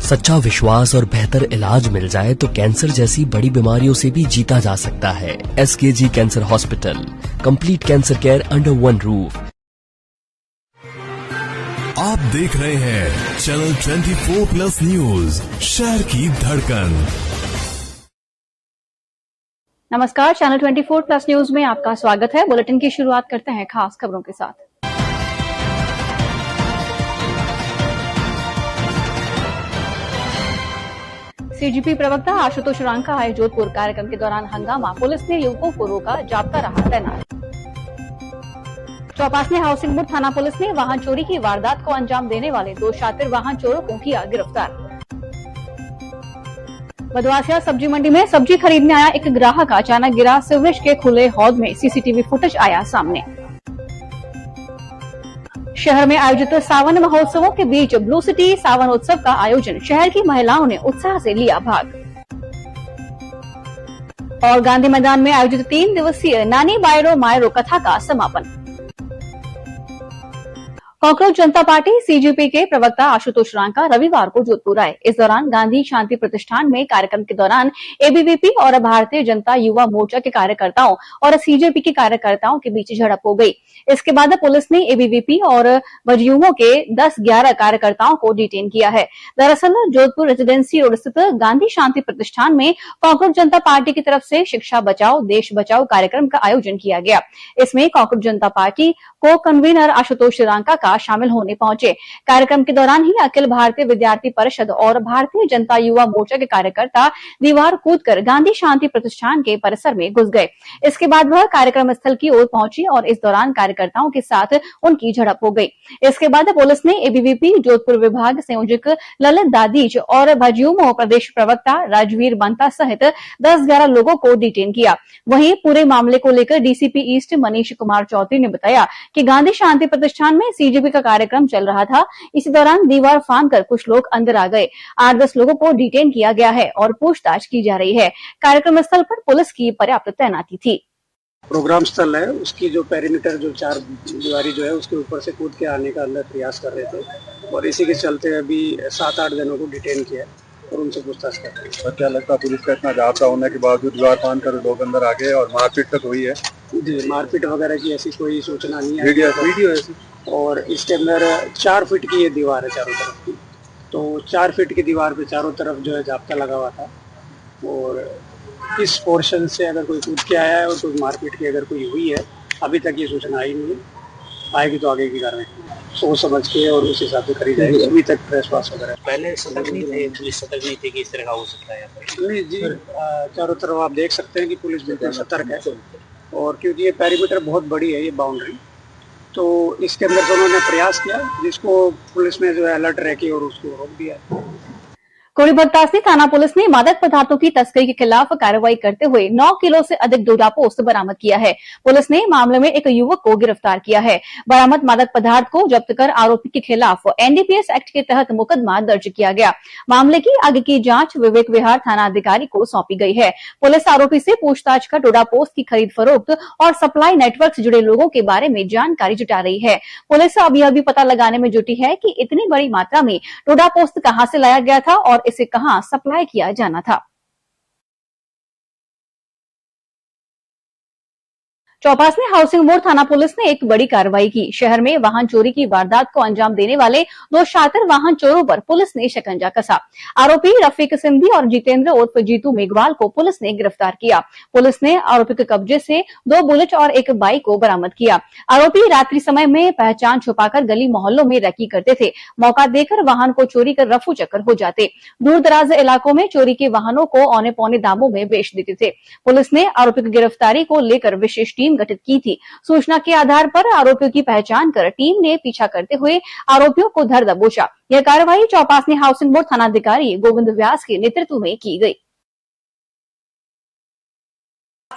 सच्चा विश्वास और बेहतर इलाज मिल जाए तो कैंसर जैसी बड़ी बीमारियों से भी जीता जा सकता है। SKG cancer hospital, complete cancer care under one roof. आप देख रहे हैं चैनल 24+ न्यूज, शहर की धड़कन। नमस्कार, चैनल 24+ न्यूज में आपका स्वागत है। बुलेटिन की शुरुआत करते हैं खास खबरों के साथ। सीजीपी प्रवक्ता आशुतोष रांका आए जोधपुर। कार्यक्रम के दौरान हंगामा, पुलिस ने युवकों को रोका, जाब्ता रहा तैनात। चौपासने हाउसिंग बोर्ड थाना पुलिस ने वाहन चोरी की वारदात को अंजाम देने वाले 2 शातिर वाहन चोरों को किया गिरफ्तार। बदवासिया सब्जी मंडी में सब्जी खरीदने आया एक ग्राहक अचानक गिरा, सीवरेज के खुले हौद में सीसीटीवी फुटेज आया सामने। शहर में आयोजित सावन महोत्सवों के बीच ब्लू सिटी सावन उत्सव का आयोजन, शहर की महिलाओं ने उत्साह से लिया भाग। और गांधी मैदान में आयोजित 3 दिवसीय नानी बायरो मायरो कथा का समापन। कांग्रेस जनता पार्टी सीजीपी के प्रवक्ता आशुतोष रांका रविवार को जोधपुर आए। इस दौरान गांधी शांति प्रतिष्ठान में कार्यक्रम के दौरान एबीवीपी और भारतीय जनता युवा मोर्चा के कार्यकर्ताओं और सीजेपी के कार्यकर्ताओं के बीच झड़प हो गई। इसके बाद पुलिस ने एबीवीपी और बजयूमों के 10-11 कार्यकर्ताओं को डिटेन किया है। दरअसल जोधपुर रेजिडेंसी रोड स्थित गांधी शांति प्रतिष्ठान में कांग्रेस जनता पार्टी की तरफ से शिक्षा बचाओ देश बचाओ कार्यक्रम का आयोजन किया गया। इसमें कांग्रेस जनता पार्टी को कन्वीनर आशुतोष रांका का शामिल होने पहुंचे। कार्यक्रम के दौरान ही अखिल भारतीय विद्यार्थी परिषद और भारतीय जनता युवा मोर्चा के कार्यकर्ता दीवार कूदकर गांधी शांति प्रतिष्ठान के परिसर में घुस गए। इसके बाद वह कार्यक्रम स्थल की ओर पहुंची और इस दौरान कार्यकर्ताओं के साथ उनकी झड़प हो गई। इसके बाद पुलिस ने एबीवीपी जोधपुर विभाग संयोजक ललित दादीज और भजयूमो प्रदेश प्रवक्ता राजवीर बंता सहित 10-11 लोगों को डिटेन किया। वहीं पूरे मामले को लेकर डीसीपी ईस्ट मनीष कुमार चौधरी ने बताया कि गांधी शांति प्रतिष्ठान में सीजीपी का कार्यक्रम चल रहा था। इसी दौरान दीवार फांदकर कुछ लोग अंदर आ गए। 8-10 लोगों को डिटेन किया गया है और पूछताछ की जा रही है। कार्यक्रम स्थल पर पुलिस की पर्याप्त तैनाती थी। प्रोग्राम स्थल है, उसकी जो पेरीमीटर जो 4 दीवारी जो है उसके ऊपर से कूद के आने का अंदर प्रयास कर रहे थे और इसी के चलते अभी 7-8 जनों को डिटेन किया और उनसे पूछताछ कर रहे हैं। क्या लगता है पुलिस का इतना जाब्ता होने के बावजूद दीवार फांद कर लोग अंदर आ गए और मारपीट तक हुई है? जी, मारपीट वगैरह की ऐसी कोई सूचना नहीं है। वीडियो ऐसी और इसके अंदर 4 फीट की ये दीवार है चारों तरफ की, तो 4 फीट की दीवार पे चारों तरफ जो है जाब्ता लगा हुआ था और इस पोर्शन से अगर कोई कूद के आया है और कोई मारपीट की अगर कोई हुई है, अभी तक ये सूचना आई नहीं है। आएगी तो आगे की कार्रवाई सोच समझ के और उस हिसाब से करी जाएगी। अभी तक ट्रेसपास वगैरह पहले सतर्क नहीं थे, पुलिस सतर्क नहीं थी कि इस तरह का हो सकता है? नहीं जी, चारों तरफ आप देख सकते हैं कि पुलिस बिल्कुल सतर्क है और क्योंकि ये पेरीमीटर बहुत बड़ी है ये बाउंड्री, तो इसके अंदर से उन्होंने प्रयास किया जिसको पुलिस ने जो है अलर्ट रह के और उसको रोक दिया। कोड़ी बगतासी थाना पुलिस ने मादक पदार्थों की तस्करी के खिलाफ कार्रवाई करते हुए 9 किलो से अधिक डोडा पोस्त बरामद किया है। पुलिस ने मामले में एक युवक को गिरफ्तार किया है। बरामद मादक पदार्थ को जब्त कर आरोपी के खिलाफ एनडीपीएस एक्ट के तहत मुकदमा दर्ज किया गया। मामले की आगे की जांच विवेक विहार थाना अधिकारी को सौंपी गई है। पुलिस आरोपी से पूछताछ कर डोडा पोस्त की खरीद फरोख्त और सप्लाई नेटवर्क से जुड़े लोगों के बारे में जानकारी जुटा रही है। पुलिस अब यह भी पता लगाने में जुटी है कि इतनी बड़ी मात्रा में डोडा पोस्त कहां से लाया गया था और इसे कहां सप्लाई किया जाना था। चौपासने हाउसिंग बोर्ड थाना पुलिस ने एक बड़ी कार्रवाई की। शहर में वाहन चोरी की वारदात को अंजाम देने वाले 2 शातिर वाहन चोरों पर पुलिस ने शिकंजा कसा। आरोपी रफीक सिंधी और जितेंद्र उर्फ जीतू मेघवाल को पुलिस ने गिरफ्तार किया। पुलिस ने आरोपी के कब्जे से 2 बुलेट और एक बाइक को बरामद किया। आरोपी रात्रि समय में पहचान छुपाकर गली मोहल्लों में रैकी करते थे। मौका देकर वाहन को चोरी कर रफू चक्कर हो जाते। दूर दराज इलाकों में चोरी के वाहनों को औने पौने दामों में बेच देते थे। पुलिस ने आरोपी की गिरफ्तारी को लेकर विशेष टीम गठित की थी। सूचना के आधार पर आरोपियों की पहचान कर टीम ने पीछा करते हुए आरोपियों को धर दबोचा। यह कार्रवाई चौपासने हाउसिंग बोर्ड थानाधिकारी गोविंद व्यास के नेतृत्व में की गई।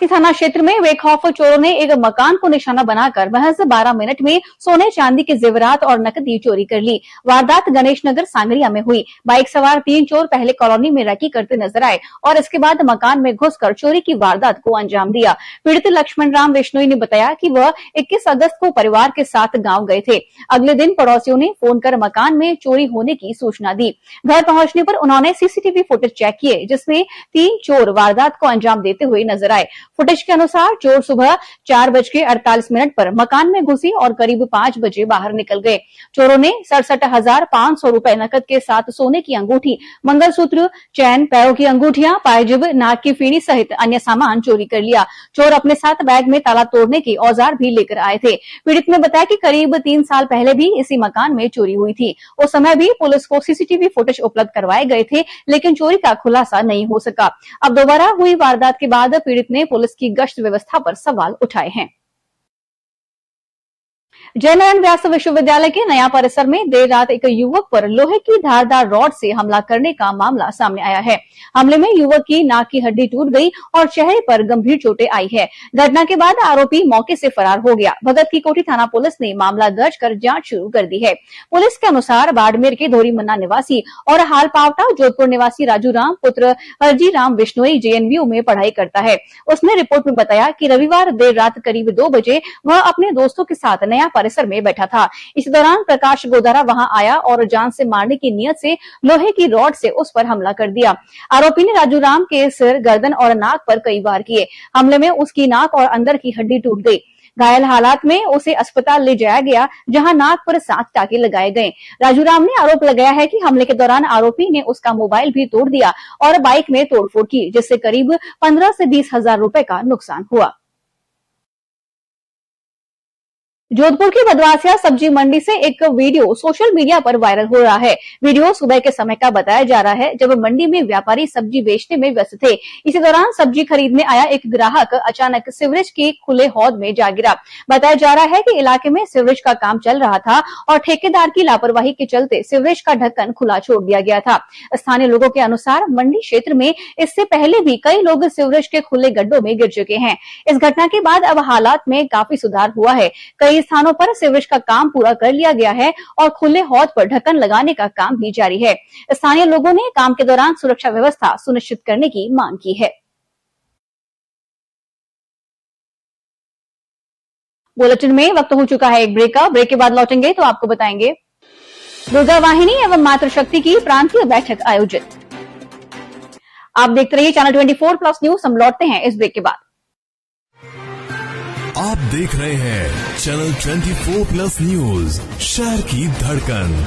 थाना क्षेत्र में बेखौफ चोरों ने एक मकान को निशाना बनाकर महज 12 मिनट में सोने चांदी के जेवरात और नकदी चोरी कर ली। वारदात गणेश नगर सांगरिया में हुई। बाइक सवार 3 चोर पहले कॉलोनी में रैकी करते नजर आए और इसके बाद मकान में घुसकर चोरी की वारदात को अंजाम दिया। पीड़ित लक्ष्मण राम विश्नोई ने बताया कि वह 21 अगस्त को परिवार के साथ गाँव गए थे। अगले दिन पड़ोसियों ने फोन कर मकान में चोरी होने की सूचना दी। घर पहुंचने पर उन्होंने सीसीटीवी फुटेज चेक किए, जिसमें 3 चोर वारदात को अंजाम देते हुए नजर आए। फुटेज के अनुसार चोर सुबह 4:48 पर मकान में घुसी और करीब 5 बजे बाहर निकल गए। चोरों ने 67,500 रुपए नकद के साथ सोने की अंगूठी, मंगलसूत्र, चैन, पैरों की अंगूठियां, पायजिब, नाक की फीणी सहित अन्य सामान चोरी कर लिया। चोर अपने साथ बैग में ताला तोड़ने के औजार भी लेकर आए थे। पीड़ित ने बताया कि करीब 3 साल पहले भी इसी मकान में चोरी हुई थी। उस समय भी पुलिस को सीसीटीवी फुटेज उपलब्ध करवाए गए थे, लेकिन चोरी का खुलासा नहीं हो सका। अब दोबारा हुई वारदात के बाद पीड़ित ने पुलिस की गश्त व्यवस्था पर सवाल उठाए हैं। जयनारायण व्यास विश्वविद्यालय के नया परिसर में देर रात एक युवक पर लोहे की धारदार रॉड से हमला करने का मामला सामने आया है। हमले में युवक की नाक की हड्डी टूट गई और चेहरे पर गंभीर चोटें आई है। घटना के बाद आरोपी मौके से फरार हो गया। भगत की कोठी थाना पुलिस ने मामला दर्ज कर जांच शुरू कर दी है। पुलिस के अनुसार बाड़मेर के धोरीमन्ना निवासी और हालपावटा जोधपुर निवासी राजू राम पुत्र हरजी राम विश्नोई जेएनयू में पढ़ाई करता है। उसने रिपोर्ट में बताया कि रविवार देर रात करीब 2 बजे वह अपने दोस्तों के साथ नया परिसर में बैठा था। इस दौरान प्रकाश गोदारा वहां आया और जान से मारने की नियत से लोहे की रॉड से उस पर हमला कर दिया। आरोपी ने राजू राम के सिर, गर्दन और नाक पर कई वार किए। हमले में उसकी नाक और अंदर की हड्डी टूट गई। घायल हालात में उसे अस्पताल ले जाया गया, जहां नाक पर 7 टाके लगाए गए। राजू राम ने आरोप लगाया है कि हमले के दौरान आरोपी ने उसका मोबाइल भी तोड़ दिया और बाइक में तोड़फोड़ की, जिससे करीब 15 से 20 हजार रुपए का नुकसान हुआ। जोधपुर की बदवासिया सब्जी मंडी से एक वीडियो सोशल मीडिया पर वायरल हो रहा है। वीडियो सुबह के समय का बताया जा रहा है, जब मंडी में व्यापारी सब्जी बेचने में व्यस्त थे। इसी दौरान सब्जी खरीदने आया एक ग्राहक अचानक सीवरेज के खुले हौद में जा गिरा। बताया जा रहा है कि इलाके में सीवरेज का काम चल रहा था और ठेकेदार की लापरवाही के चलते सीवरेज का ढक्कन खुला छोड़ दिया गया था। स्थानीय लोगों के अनुसार मंडी क्षेत्र में इससे पहले भी कई लोग सीवरेज के खुले गड्ढों में गिर चुके हैं। इस घटना के बाद अब हालात में काफी सुधार हुआ है। कई स्थानों पर सीवरेज का काम पूरा कर लिया गया है और खुले हौद पर ढक्कन लगाने का काम भी जारी है। स्थानीय लोगों ने काम के दौरान सुरक्षा व्यवस्था सुनिश्चित करने की मांग की है। बुलेटिन में वक्त हो चुका है एक ब्रेक का। ब्रेक के बाद लौटेंगे तो आपको बताएंगे दुर्गा वाहिनी एवं मातृशक्ति की प्रांतीय बैठक आयोजित। आप देखते रहिए चैनल 24+ न्यूज। हम लौटते हैं इस ब्रेक के बाद। आप देख रहे हैं चैनल 24+ न्यूज, शहर की धड़कन।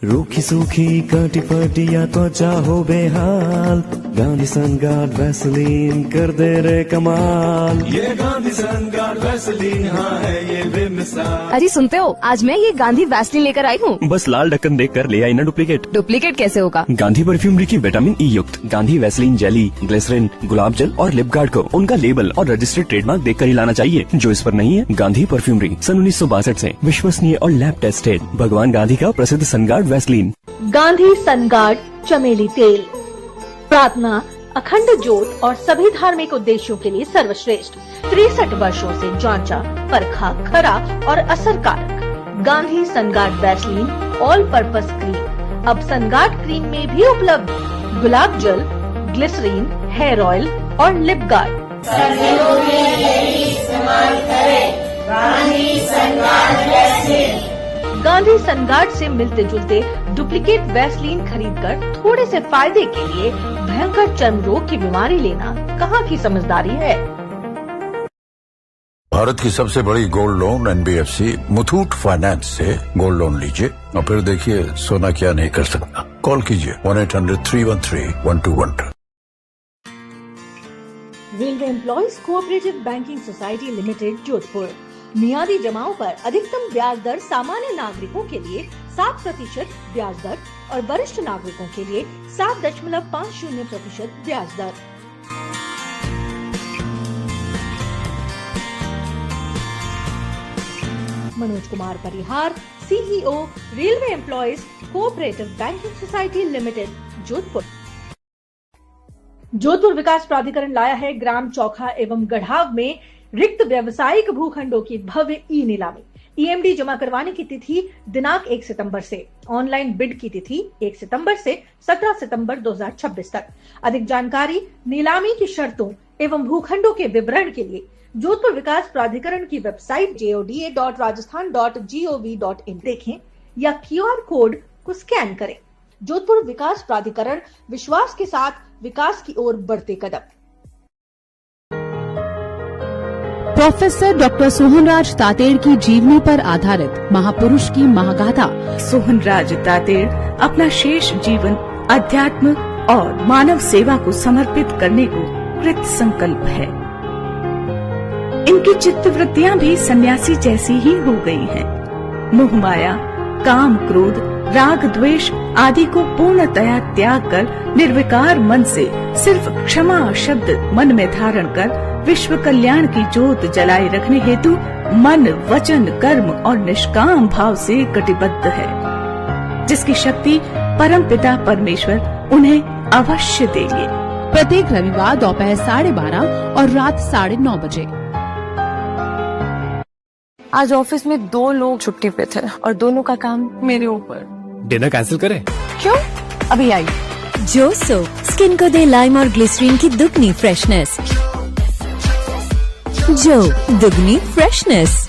रूखी सूखी काटी पाटिया त्वचा हो बेहाल, गांधी सनगार्ड वैसलीन कर दे रे कमाल। ये गांधी सनगार्ड वैसलीन, हाँ है ये बेमिसाल। अरे सुनते हो, आज मैं ये गांधी वैसलीन लेकर आई हूँ। बस लाल ढक्कन देख कर ले आई ना डुप्लीकेट। डुप्लीकेट कैसे होगा? गांधी परफ्यूमरी की विटामिन ई युक्त गांधी वैसलीन जेली, ग्लिसरीन, गुलाब जल और लिप गार्ड को उनका लेबल और रजिस्टर्ड ट्रेडमार्क देख कर ही लाना चाहिए। जो इस पर नहीं है, गांधी परफ्यूमरी सन 1962 से विश्वसनीय और लैब टेस्टेड भगवान गांधी का प्रसिद्ध सनगार्ड वैसलीन। गांधी सनगार्ड चमेली तेल, प्रार्थना, अखंड ज्योत और सभी धार्मिक उद्देश्यों के लिए सर्वश्रेष्ठ। 63 वर्षों से जांचा, परखा, खरा और असरकारक। Gandhi Sunguard Vaseline all purpose cream अब सनगार्ड क्रीम में भी उपलब्ध। गुलाब जल, ग्लिसरीन, हेयर ऑयल और लिप गार्ड। गांधी सनगार्ड से मिलते जुलते डुप्लीकेट वैसलीन खरीदकर थोड़े से फायदे के लिए भयंकर चर्म रोग की बीमारी लेना कहाँ की समझदारी है। भारत की सबसे बड़ी gold loan NBFC Muthoot finance से गोल्ड लोन लीजिए और फिर देखिए सोना क्या नहीं कर सकता। कॉल कीजिए 1-800-313-1212। Railway employees cooperative banking society limited Jodhpur. मियादी जमाओं पर अधिकतम ब्याज दर सामान्य नागरिकों के लिए 7% ब्याज दर और वरिष्ठ नागरिकों के लिए 7.50% ब्याज दर। Manoj Kumar Parihar, CEO, railway employees cooperative banking society limited, Jodhpur. Jodhpur विकास प्राधिकरण लाया है ग्राम चौखा एवं गढ़ाव में रिक्त व्यावसायिक भूखंडों की भव्य ई नीलामी। ईएमडी जमा करवाने की तिथि दिनांक 1 सितंबर से, ऑनलाइन बिड की तिथि 1 सितंबर से 17 सितंबर 2026 तक। अधिक जानकारी, नीलामी की शर्तों एवं भूखंडों के विवरण के लिए जोधपुर विकास प्राधिकरण की वेबसाइट joda.rajasthan.gov.in देखें या QR कोड को स्कैन करें। जोधपुर विकास प्राधिकरण, विश्वास के साथ विकास की ओर बढ़ते कदम। प्रोफेसर डॉक्टर सोहनराज तातेड़ की जीवनी पर आधारित महापुरुष की महागाथा। सोहनराज तातेड़ अपना शेष जीवन अध्यात्म और मानव सेवा को समर्पित करने को कृत संकल्प है। इनकी चित्तवृत्तियां भी सन्यासी जैसी ही हो गई हैं। मोह माया, काम क्रोध, राग द्वेष आदि को पूर्णतया त्याग कर निर्विकार मन से सिर्फ क्षमा शब्द मन में धारण कर विश्व कल्याण की ज्योत जलाए रखने हेतु मन, वचन, कर्म और निष्काम भाव से कटिबद्ध है, जिसकी शक्ति परमपिता परमेश्वर उन्हें अवश्य देंगे। प्रत्येक रविवार दोपहर 12:30 और रात 9:30 बजे। आज ऑफिस में 2 लोग छुट्टी पे थे और दोनों का काम मेरे ऊपर। डिनर कैंसिल करें? क्यों? अभी आई। जो सोप स्किन को दे लाइम और ग्लिसरीन की दुगनी फ्रेशनेस। जो दुगनी फ्रेशनेस।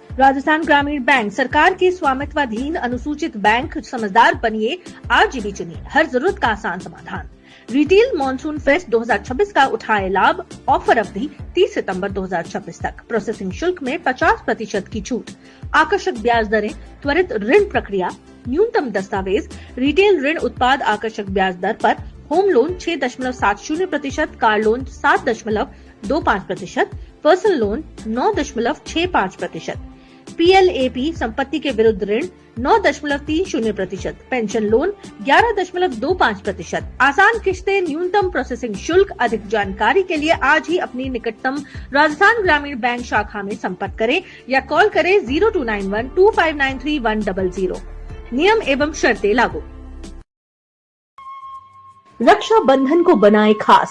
राजस्थान ग्रामीण बैंक सरकार के स्वामित्वाधीन अनुसूचित बैंक। समझदार बनिए, आरजीबी चुनिए, हर जरूरत का आसान समाधान। रिटेल मॉनसून फेस्ट 2026 का उठाए लाभ। ऑफर अवधि 30 सितंबर 2026 तक। प्रोसेसिंग शुल्क में 50% की छूट। आकर्षक ब्याज दरें, त्वरित ऋण प्रक्रिया, न्यूनतम दस्तावेज, रिटेल ऋण उत्पाद आकर्षक ब्याज दर पर, home loan 6.70%, car loan 7.25%, personal loan 9.65%, PLAP संपत्ति के विरुद्ध ऋण 9.30%, पेंशन लोन 11.25%, आसान किश्तें, न्यूनतम प्रोसेसिंग शुल्क। अधिक जानकारी के लिए आज ही अपनी निकटतम राजस्थान ग्रामीण बैंक शाखा में संपर्क करें या कॉल करें 02912593 नियम एवं शर्तें लागू। रक्षा बंधन को बनाए खास।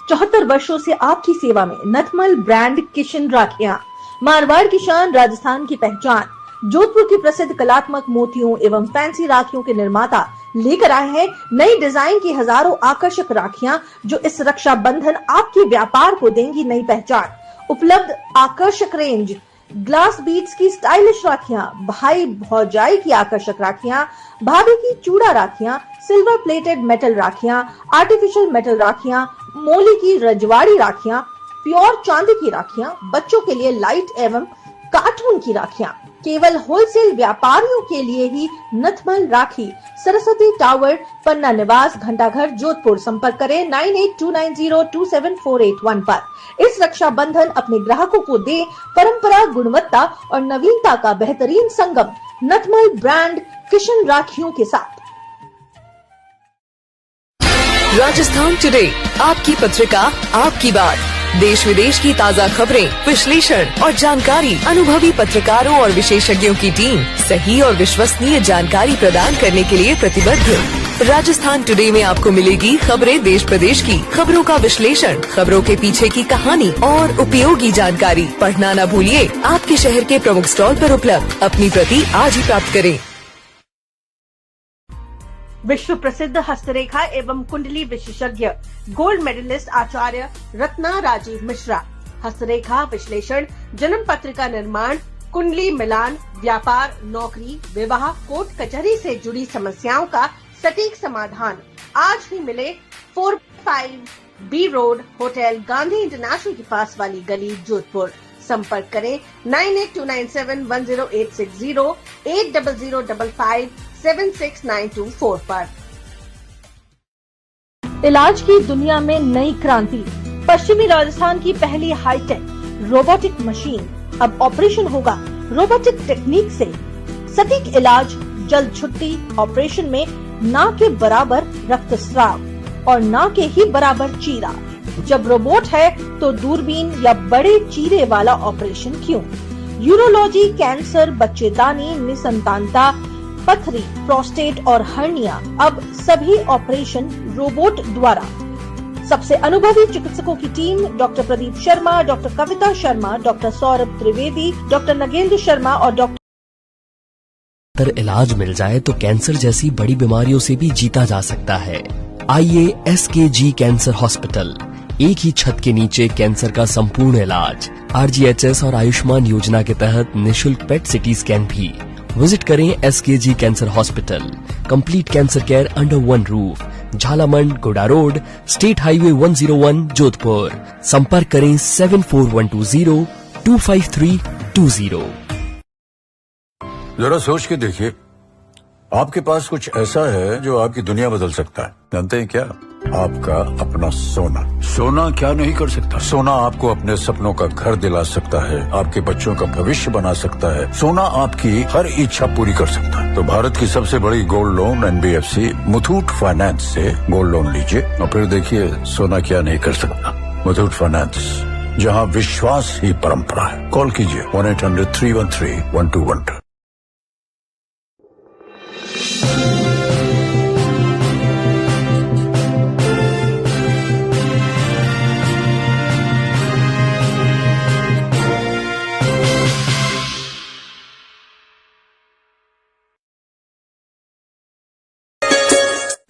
74 वर्षों से आपकी सेवा में नथमल ब्रांड किशन राखियां, मारवाड़ की शान, राजस्थान की पहचान। जोधपुर की प्रसिद्ध कलात्मक मोतियों एवं फैंसी राखियों के निर्माता लेकर आए हैं नई डिजाइन की हजारों आकर्षक राखियां, जो इस रक्षा बंधन आपके व्यापार को देंगी नई पहचान। उपलब्ध आकर्षक रेंज, ग्लास बीड्स की स्टाइलिश राखियां, भाई भौजाई की आकर्षक राखियां, भाभी की चूड़ा राखियां, सिल्वर प्लेटेड मेटल राखियां, आर्टिफिशियल मेटल राखियां, मोली की रजवाड़ी राखियां, प्योर चांदी की राखियां, बच्चों के लिए लाइट एवं कार्टून की राखियां। केवल होलसेल व्यापारियों के लिए ही नथमल राखी। सरस्वती टावर, पन्ना निवास, घंटाघर, जोधपुर। संपर्क करें 9829027481 पर। इस रक्षा बंधन अपने ग्राहकों को दे परंपरा, गुणवत्ता और नवीनता का बेहतरीन संगम। नथमल ब्रांड किशन राखियों के साथ। राजस्थान टुडे, आपकी पत्रिका, आपकी बात। देश विदेश की ताज़ा खबरें, विश्लेषण और जानकारी। अनुभवी पत्रकारों और विशेषज्ञों की टीम सही और विश्वसनीय जानकारी प्रदान करने के लिए प्रतिबद्ध। राजस्थान टुडे में आपको मिलेगी खबरें देश प्रदेश की, खबरों का विश्लेषण, खबरों के पीछे की कहानी और उपयोगी जानकारी। पढ़ना न भूलिए। आपके शहर के प्रमुख स्टॉल पर उपलब्ध। अपनी प्रति आज ही प्राप्त करें। विश्व प्रसिद्ध हस्तरेखा एवं कुंडली विशेषज्ञ, गोल्ड मेडलिस्ट आचार्य रत्ना राजीव मिश्रा। हस्तरेखा विश्लेषण, जन्म पत्रिका निर्माण, कुंडली मिलान, व्यापार, नौकरी, विवाह, कोर्ट कचहरी से जुड़ी समस्याओं का सटीक समाधान। आज ही मिले 45B road, hotel Gandhi international के पास वाली गली, जोधपुर। संपर्क करें 9829710860 8005576924 पर। इलाज की दुनिया में नई क्रांति। पश्चिमी राजस्थान की पहली हाईटेक रोबोटिक मशीन। अब ऑपरेशन होगा रोबोटिक टेक्निक से। सटीक इलाज, जल्द छुट्टी। ऑपरेशन में ना के बराबर रक्तस्राव और ना के ही बराबर चीरा। जब रोबोट है तो दूरबीन या बड़े चीरे वाला ऑपरेशन क्यों? यूरोलॉजी, कैंसर, बच्चेदानी, निसंतानता, पथरी, प्रोस्टेट और हर्निया, अब सभी ऑपरेशन रोबोट द्वारा। सबसे अनुभवी चिकित्सकों की team doctor Pradeep Sharma, doctor Kavita Sharma, doctor Saurabh Trivedi, doctor Nagendra Sharma और डॉक्टर इलाज मिल जाए तो कैंसर जैसी बड़ी बीमारियों से भी जीता जा सकता है। आइए SKG कैंसर हॉस्पिटल, एक ही छत के नीचे कैंसर का संपूर्ण इलाज। RGHS और आयुष्मान योजना के तहत निशुल्क पेट सिटी स्कैन भी। विजिट करें SKG cancer hospital, complete cancer care under one roof, Jhalamand, गोडा रोड, स्टेट हाईवे 101, जोधपुर। संपर्क करें 7412025320। जरा सोच के देखिए, आपके पास कुछ ऐसा है जो आपकी दुनिया बदल सकता है। जानते हैं क्या? आपका अपना सोना। सोना क्या नहीं कर सकता? सोना आपको अपने सपनों का घर दिला सकता है, आपके बच्चों का भविष्य बना सकता है। सोना आपकी हर इच्छा पूरी कर सकता है। तो भारत की सबसे बड़ी gold loan NBFC Muthoot finance से गोल्ड लोन लीजिए और फिर देखिए सोना क्या नहीं कर सकता। मुथूट फाइनेंस, जहाँ विश्वास ही परंपरा है। कॉल कीजिए 1-800-313-1212।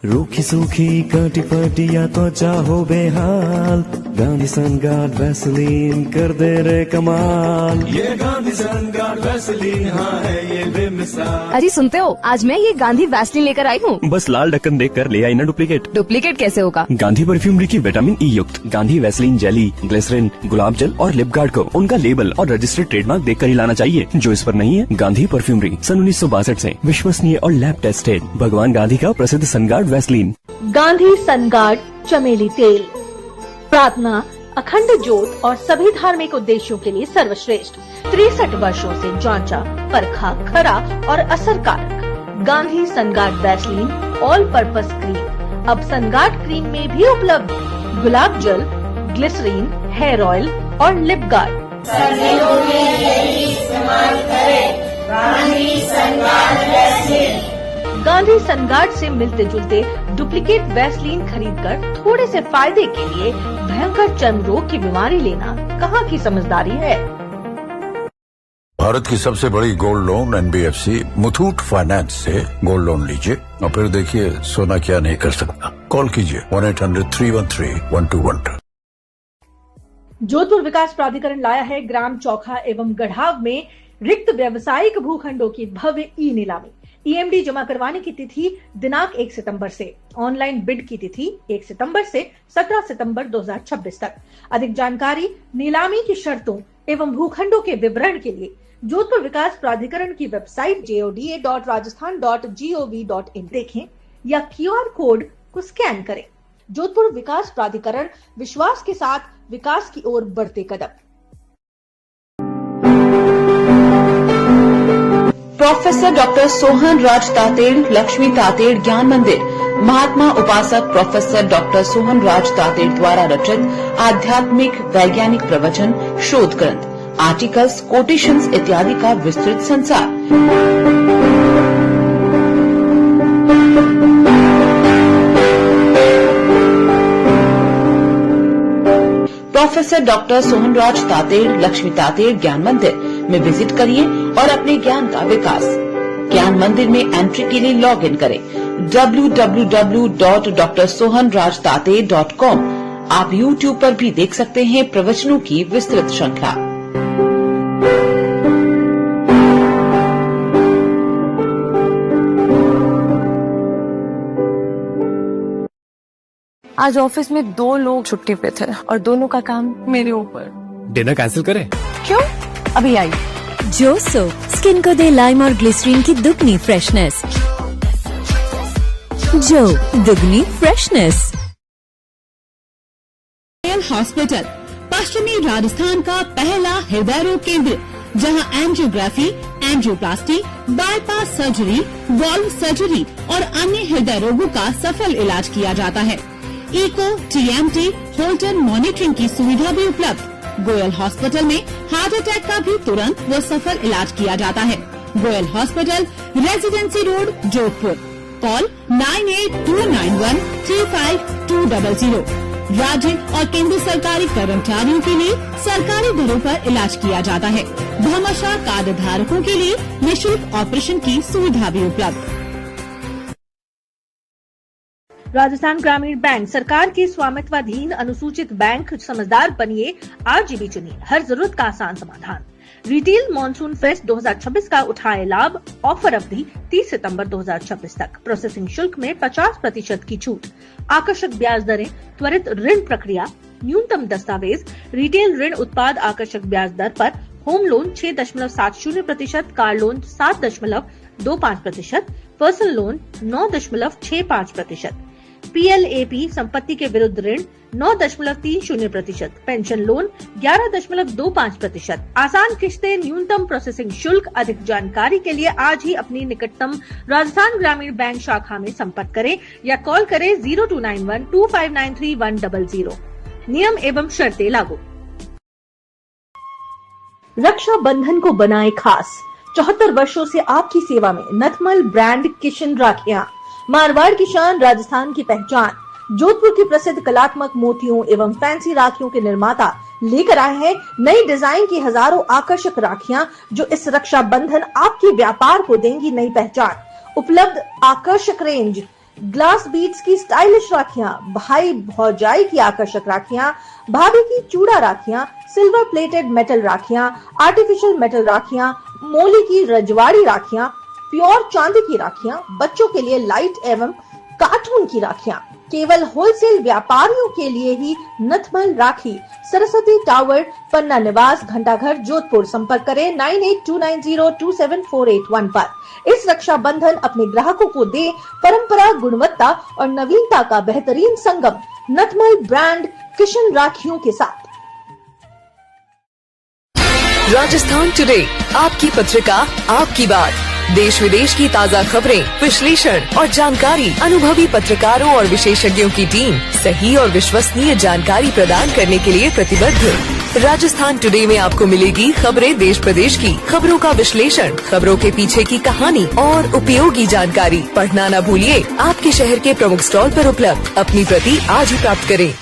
रूखी सूखी काटी पाटी या तो चाहो बेहाल, गांधी सनगार्ड वैसलीन कर दे रे कमाल। ये गांधी सनगार्ड वैसलीन, हाँ है ये बेमिसाल। अरे सुनते हो, आज मैं ये गांधी वैसलीन लेकर आई हूँ। बस लाल ढक्कन देख कर ले आई ना डुप्लीकेट। डुप्लीकेट कैसे होगा? गांधी परफ्यूमरी की विटामिन E युक्त गांधी वैसलीन जेली, ग्लिसरीन, गुलाब जल और लिप गार्ड को उनका लेबल और रजिस्टर्ड ट्रेडमार्क देख कर ही लाना चाहिए। जो इस पर नहीं है, गांधी परफ्यूमरी सन 1962 से विश्वसनीय और लैब टेस्टेड भगवान गांधी का प्रसिद्ध सनगार्ड वैसलीन। गांधी सनगार्ड चमेली तेल, प्रार्थना, अखंड ज्योत और सभी धार्मिक उद्देश्यों के लिए सर्वश्रेष्ठ। 63 वर्षों से जांचा, परखा, खरा और असरकारक। Gandhi Sunguard Vaseline all purpose cream अब सनगार्ड क्रीम में भी उपलब्ध। गुलाब जल, ग्लिसरीन, हेयर ऑयल और लिप गार्ड। गांधी सनगार्ड से मिलते जुलते डुप्लीकेट वैसलीन खरीदकर थोड़े से फायदे के लिए भयंकर चर्म रोग की बीमारी लेना कहाँ की समझदारी है। भारत की सबसे बड़ी gold loan NBFC Muthoot finance से गोल्ड लोन लीजिए और फिर देखिए सोना क्या नहीं कर सकता। कॉल कीजिए 1-800-313-1212। जोधपुर विकास प्राधिकरण लाया है ग्राम चौखा एवं गढ़ाव में रिक्त व्यावसायिक भूखंडों की भव्य नीलामी। EMD जमा करवाने की तिथि दिनांक 1 सितंबर से, ऑनलाइन बिड की तिथि 1 सितंबर से 17 सितंबर 2026 तक। अधिक जानकारी, नीलामी की शर्तों एवं भूखंडों के विवरण के लिए जोधपुर विकास प्राधिकरण की वेबसाइट joda.rajasthan.gov.in देखें या QR कोड को स्कैन करें। जोधपुर विकास प्राधिकरण, विश्वास के साथ विकास की ओर बढ़ते कदम। प्रोफेसर डॉक्टर सोहन राज तातेड़, लक्ष्मी तातेड़ ज्ञान मंदिर, महात्मा उपासक प्रोफेसर डॉक्टर सोहन राज तातेड़ द्वारा रचित आध्यात्मिक वैज्ञानिक प्रवचन, शोध ग्रंथ, आर्टिकल्स, कोटेशंस इत्यादि का विस्तृत संसार। प्रोफेसर डॉक्टर सोहन राज तातेड़, लक्ष्मी तातेड़ ज्ञान मंदिर में विजिट करिए और अपने ज्ञान का विकास। ज्ञान मंदिर में एंट्री के लिए लॉग इन करें www.drsohanrajtate.com। आप YouTube पर भी देख सकते हैं प्रवचनों की विस्तृत श्रृंखला। आज ऑफिस में 2 लोग छुट्टी पे थे और दोनों का काम मेरे ऊपर। डिनर कैंसिल करें? क्यों? अभी आई। जो सोप स्किन को दे लाइम और ग्लिसरीन की दुगनी फ्रेशनेस। जो दुगनी फ्रेशनेस। रॉयल हॉस्पिटल पश्चिमी राजस्थान का पहला हृदय रोग केंद्र, जहां angiography, angioplasty, bypass surgery, valve surgery और अन्य हृदय रोगों का सफल इलाज किया जाता है। इको, TMT, होल्टर मॉनिटरिंग की सुविधा भी उपलब्ध। गोयल हॉस्पिटल में हार्ट अटैक का भी तुरंत व सफल इलाज किया जाता है। Goyal hospital, residency road, Jodhpur. Call 9829135200। राज्य और केंद्र सरकारी कर्मचारियों के लिए सरकारी दरों पर इलाज किया जाता है। भामाशाह कार्ड धारकों के लिए निःशुल्क ऑपरेशन की सुविधा भी उपलब्ध। राजस्थान ग्रामीण बैंक सरकार के स्वामित्वाधीन अनुसूचित बैंक। समझदार बनिए, RGB चुनिए, हर जरूरत का आसान समाधान। रिटेल मॉनसून फेस्ट 2026 का उठाए लाभ। ऑफर अवधि 30 सितंबर 2026 तक। प्रोसेसिंग शुल्क में 50% की छूट। आकर्षक ब्याज दरें, त्वरित ऋण प्रक्रिया, न्यूनतम दस्तावेज, रिटेल ऋण उत्पाद आकर्षक ब्याज दर पर, home loan 6.70%, car loan 7.25%, personal loan 9.65%, PLAP संपत्ति के विरुद्ध ऋण 9.30%, पेंशन लोन 11.25%, आसान किश्तें, न्यूनतम प्रोसेसिंग शुल्क। अधिक जानकारी के लिए आज ही अपनी निकटतम राजस्थान ग्रामीण बैंक शाखा में संपर्क करें या कॉल करें 02912593 नियम एवं शर्तें लागू। रक्षा बंधन को बनाए खास। 74 वर्षों से आपकी सेवा में नथमल ब्रांड किशन राखियां, मारवाड़ की शान, राजस्थान की पहचान। जोधपुर की प्रसिद्ध कलात्मक मोतियों एवं फैंसी राखियों के निर्माता लेकर आए हैं नई डिजाइन की हजारों आकर्षक राखियां, जो इस रक्षा बंधन आपके व्यापार को देंगी नई पहचान। उपलब्ध आकर्षक रेंज, ग्लास बीड्स की स्टाइलिश राखियां, भाई भौजाई की आकर्षक राखियां, भाभी की चूड़ा राखियां, सिल्वर प्लेटेड मेटल राखियां, आर्टिफिशियल मेटल राखियां, मोली की रजवाड़ी राखियां, प्योर चांदी की राखियां, बच्चों के लिए लाइट एवं कार्टून की राखियां। केवल होलसेल व्यापारियों के लिए ही नथमल राखी। सरस्वती टावर, पन्ना निवास, घंटाघर, जोधपुर। संपर्क करें 9829027481 पर। इस रक्षा बंधन अपने ग्राहकों को दे परंपरा, गुणवत्ता और नवीनता का बेहतरीन संगम। नथमल ब्रांड किशन राखियों के साथ। राजस्थान टुडे, आपकी पत्रिका, आपकी बात। देश विदेश की ताज़ा खबरें, विश्लेषण और जानकारी, अनुभवी पत्रकारों और विशेषज्ञों की टीम सही और विश्वसनीय जानकारी प्रदान करने के लिए प्रतिबद्ध। राजस्थान टुडे में आपको मिलेगी खबरें देश प्रदेश की, खबरों का विश्लेषण, खबरों के पीछे की कहानी और उपयोगी जानकारी। पढ़ना न भूलिए, आपके शहर के प्रमुख स्टॉल पर उपलब्ध। अपनी प्रति आज ही प्राप्त करें।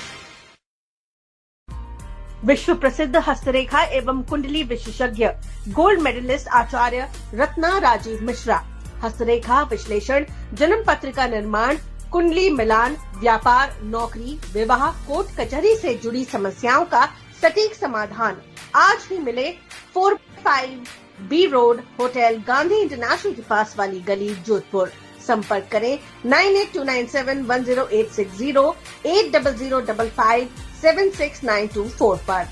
विश्व प्रसिद्ध हस्तरेखा एवं कुंडली विशेषज्ञ, गोल्ड मेडलिस्ट आचार्य रत्ना राजीव मिश्रा। हस्तरेखा विश्लेषण, जन्म पत्रिका निर्माण, कुंडली मिलान, व्यापार, नौकरी, विवाह, कोर्ट कचहरी से जुड़ी समस्याओं का सटीक समाधान। आज ही मिले 45B road, hotel Gandhi international के पास वाली गली, जोधपुर। संपर्क करें 9829710860 8005576924 पर।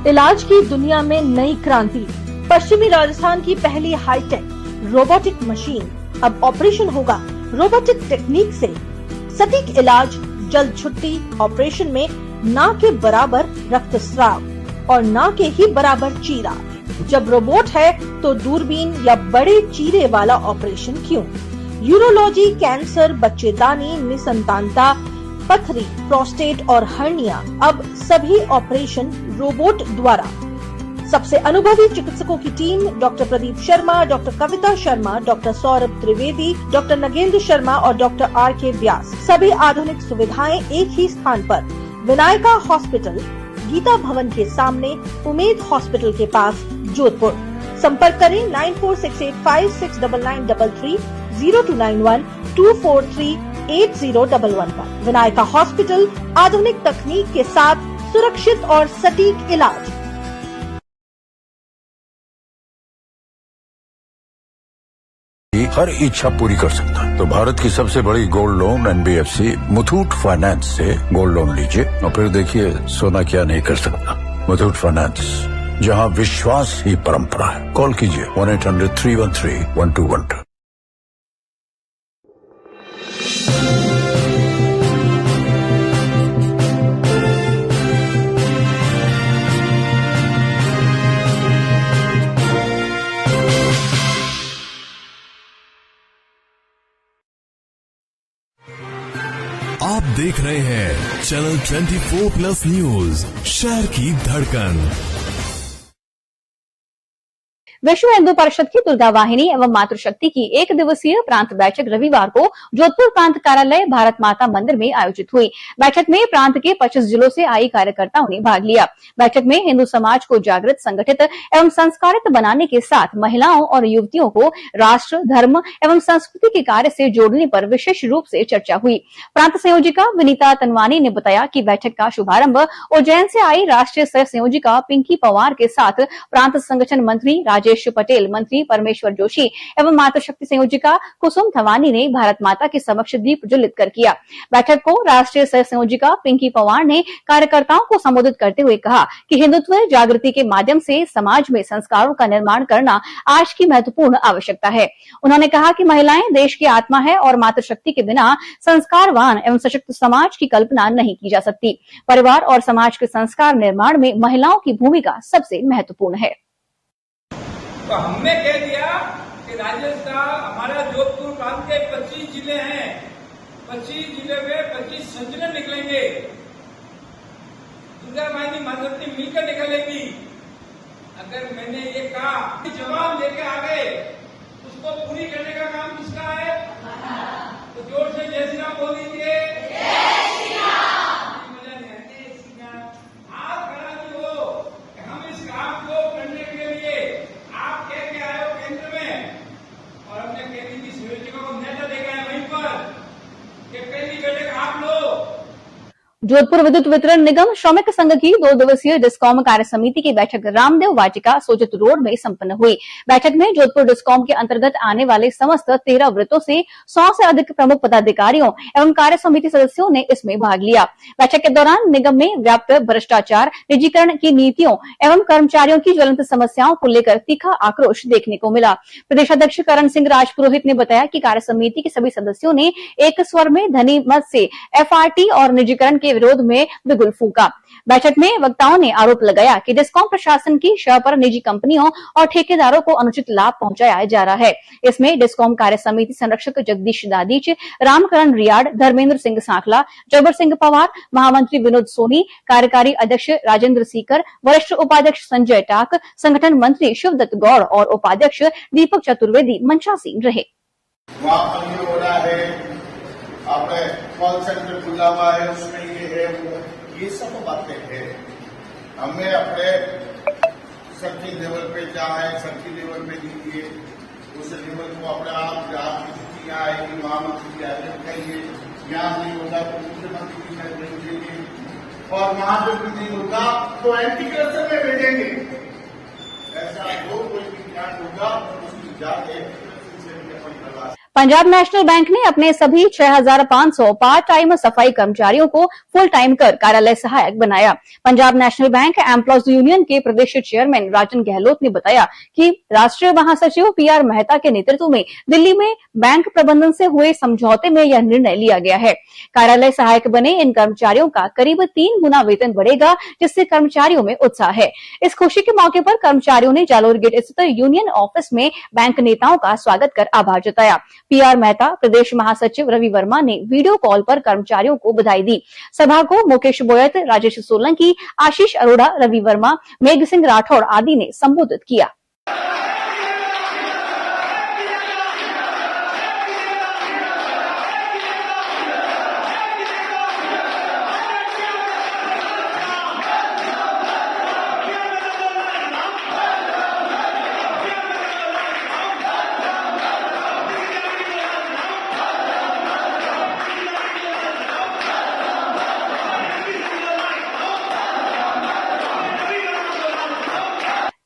इलाज की दुनिया में नई क्रांति। पश्चिमी राजस्थान की पहली हाईटेक रोबोटिक मशीन। अब ऑपरेशन होगा रोबोटिक टेक्निक से। सटीक इलाज, जल्द छुट्टी। ऑपरेशन में ना के बराबर रक्तस्राव और ना के ही बराबर चीरा। जब रोबोट है तो दूरबीन या बड़े चीरे वाला ऑपरेशन क्यों? यूरोलॉजी, कैंसर, बच्चेदानी, निसंतानता, पथरी, प्रोस्टेट और हर्निया, अब सभी ऑपरेशन रोबोट द्वारा। सबसे अनुभवी चिकित्सकों की team, doctor Pradeep Sharma, doctor Kavita Sharma, doctor Saurabh Trivedi, doctor Nagendra Sharma और डॉक्टर RK व्यास। सभी आधुनिक सुविधाएं एक ही स्थान पर। विनायका हॉस्पिटल, गीता भवन के सामने, उमेद हॉस्पिटल के पास, जोधपुर। संपर्क करें 9468569933 0291243811 पर। विनायका हॉस्पिटल, आधुनिक तकनीक के साथ सुरक्षित और सटीक इलाज। हर इच्छा पूरी कर सकता है तो भारत की सबसे बड़ी gold loan NBFC Muthoot finance से गोल्ड लोन लीजिए और फिर देखिए सोना क्या नहीं कर सकता। मुथूट फाइनेंस, जहां विश्वास ही परंपरा है। कॉल कीजिए 1-800-313-1212। आप देख रहे हैं चैनल 24+ न्यूज, शहर की धड़कन। विश्व हिंदू परिषद की दुर्गा वाहिनी एवं मातृशक्ति की 1 दिवसीय प्रांत बैठक रविवार को जोधपुर प्रांत कार्यालय भारत माता मंदिर में आयोजित हुई। बैठक में प्रांत के 25 जिलों से आई कार्यकर्ताओं ने भाग लिया। बैठक में हिंदू समाज को जागृत, संगठित एवं संस्कारित बनाने के साथ महिलाओं और युवतियों को राष्ट्र, धर्म एवं संस्कृति के कार्य से जोड़ने पर विशेष रूप से चर्चा हुई। प्रांत संयोजिका विनीता तनवानी ने बताया कि बैठक का शुभारंभ उज्जैन से आई राष्ट्रीय सह संयोजिका पिंकी पवार के साथ प्रांत संगठन मंत्री राजेश पटेल, मंत्री परमेश्वर जोशी एवं मातृशक्ति संयोजिका कुसुम थवानी ने भारत माता के समक्ष दीप प्रज्वलित कर किया। बैठक को राष्ट्रीय सह संयोजिका पिंकी पवार ने कार्यकर्ताओं को संबोधित करते हुए कहा कि हिंदुत्व जागृति के माध्यम से समाज में संस्कारों का निर्माण करना आज की महत्वपूर्ण आवश्यकता है। उन्होंने कहा कि महिलाएं देश की आत्मा है और मातृशक्ति के बिना संस्कारवान एवं सशक्त समाज की कल्पना नहीं की जा सकती। परिवार और समाज के संस्कार निर्माण में महिलाओं की भूमिका सबसे महत्वपूर्ण है। तो हमने कह दिया कि राजस्थान हमारा जोधपुर प्रांत के 25 जिले हैं, 25 जिले में 25 संचलन निकलेंगे, दुर्गा वाहिनी मातृशक्ति मिलकर निकलेगी। अगर मैंने ये कहा जवाब लेके आ गए, उसको पूरी करने का काम किसका है? तो जोर से जय श्री राम बोल दीजिए। आप खड़ा नहीं हो, हम इस काम को करने के लिए आप कह के आए हो केंद्र में, और हमने केंद्र की संयोजकों को नेता देखा है वहीं पर कि पहली बैठक आप लोग। जोधपुर विद्युत वितरण निगम श्रमिक संघ की 2 दिवसीय डिस्कॉम कार्य समिति की बैठक रामदेव वाटिका सोजत रोड में संपन्न हुई। बैठक में जोधपुर डिस्कॉम के अंतर्गत आने वाले समस्त 13 वृत्तों से 100 से अधिक प्रमुख पदाधिकारियों एवं कार्य समिति सदस्यों ने इसमें भाग लिया। बैठक के दौरान निगम में व्याप्त भ्रष्टाचार, निजीकरण की नीतियों एवं कर्मचारियों की ज्वलंत समस्याओं को लेकर तीखा आक्रोश देखने को मिला। प्रदेशाध्यक्ष करण सिंह राजपुरोहित ने बताया कि कार्य समिति के सभी सदस्यों ने एक स्वर में ध्वनि मत से एफआरटी और निजीकरण के विरोध में बिगुल फूंका। बैठक में वक्ताओं ने आरोप लगाया कि डिस्कॉम प्रशासन की शय पर निजी कंपनियों और ठेकेदारों को अनुचित लाभ पहुंचाया जा रहा है। इसमें डिस्कॉम कार्य समिति संरक्षक जगदीश दादीच, रामकरण रियाड़, धर्मेंद्र सिंह सांखला, जबर सिंह पवार, महामंत्री विनोद सोनी, कार्यकारी अध्यक्ष राजेंद्र सीकर, वरिष्ठ उपाध्यक्ष संजय टाक, संगठन मंत्री शिवदत्त गौड़ और उपाध्यक्ष दीपक चतुर्वेदी मंचासीन रहे। आपने कॉल सेंटर खुला हुआ है, उसमें ये है वो, ये सब बातें हैं। हमें अपने सर्किल लेवल पे जहाँ है सर्किल लेवल पे दीजिए, उस लेवल को अपने आप जहाँ की छुट्टियाँ आएगी वहाँ मंत्री आगे कहिए, यहाँ नहीं होगा तो मुख्यमंत्री की साइड भेजेंगे, और वहाँ पे भी नहीं होगा तो एंटी करप्शन में भेजेंगे। ऐसा जो कोई भी ज्ञान होगा उसकी जांच पंजाब नेशनल बैंक ने अपने सभी 6500 पार्ट टाइम सफाई कर्मचारियों को फुल टाइम कर कार्यालय सहायक बनाया। Punjab national bank employees union के प्रदेश चेयरमैन राजन गहलोत ने बताया कि राष्ट्रीय महासचिव पीआर मेहता के नेतृत्व में दिल्ली में बैंक प्रबंधन से हुए समझौते में यह निर्णय लिया गया है। कार्यालय सहायक बने इन कर्मचारियों का करीब 3 गुना वेतन बढ़ेगा, जिससे कर्मचारियों में उत्साह है। इस खुशी के मौके पर कर्मचारियों ने जालोर गेट स्थित यूनियन ऑफिस में बैंक नेताओं का स्वागत कर आभार जताया। पीआर मेहता, प्रदेश महासचिव रवि वर्मा ने वीडियो कॉल पर कर्मचारियों को बधाई दी। सभा को मुकेश बोयत, राजेश सोलंकी, आशीष अरोड़ा, रवि वर्मा, मेघ सिंह राठौड़ आदि ने संबोधित किया।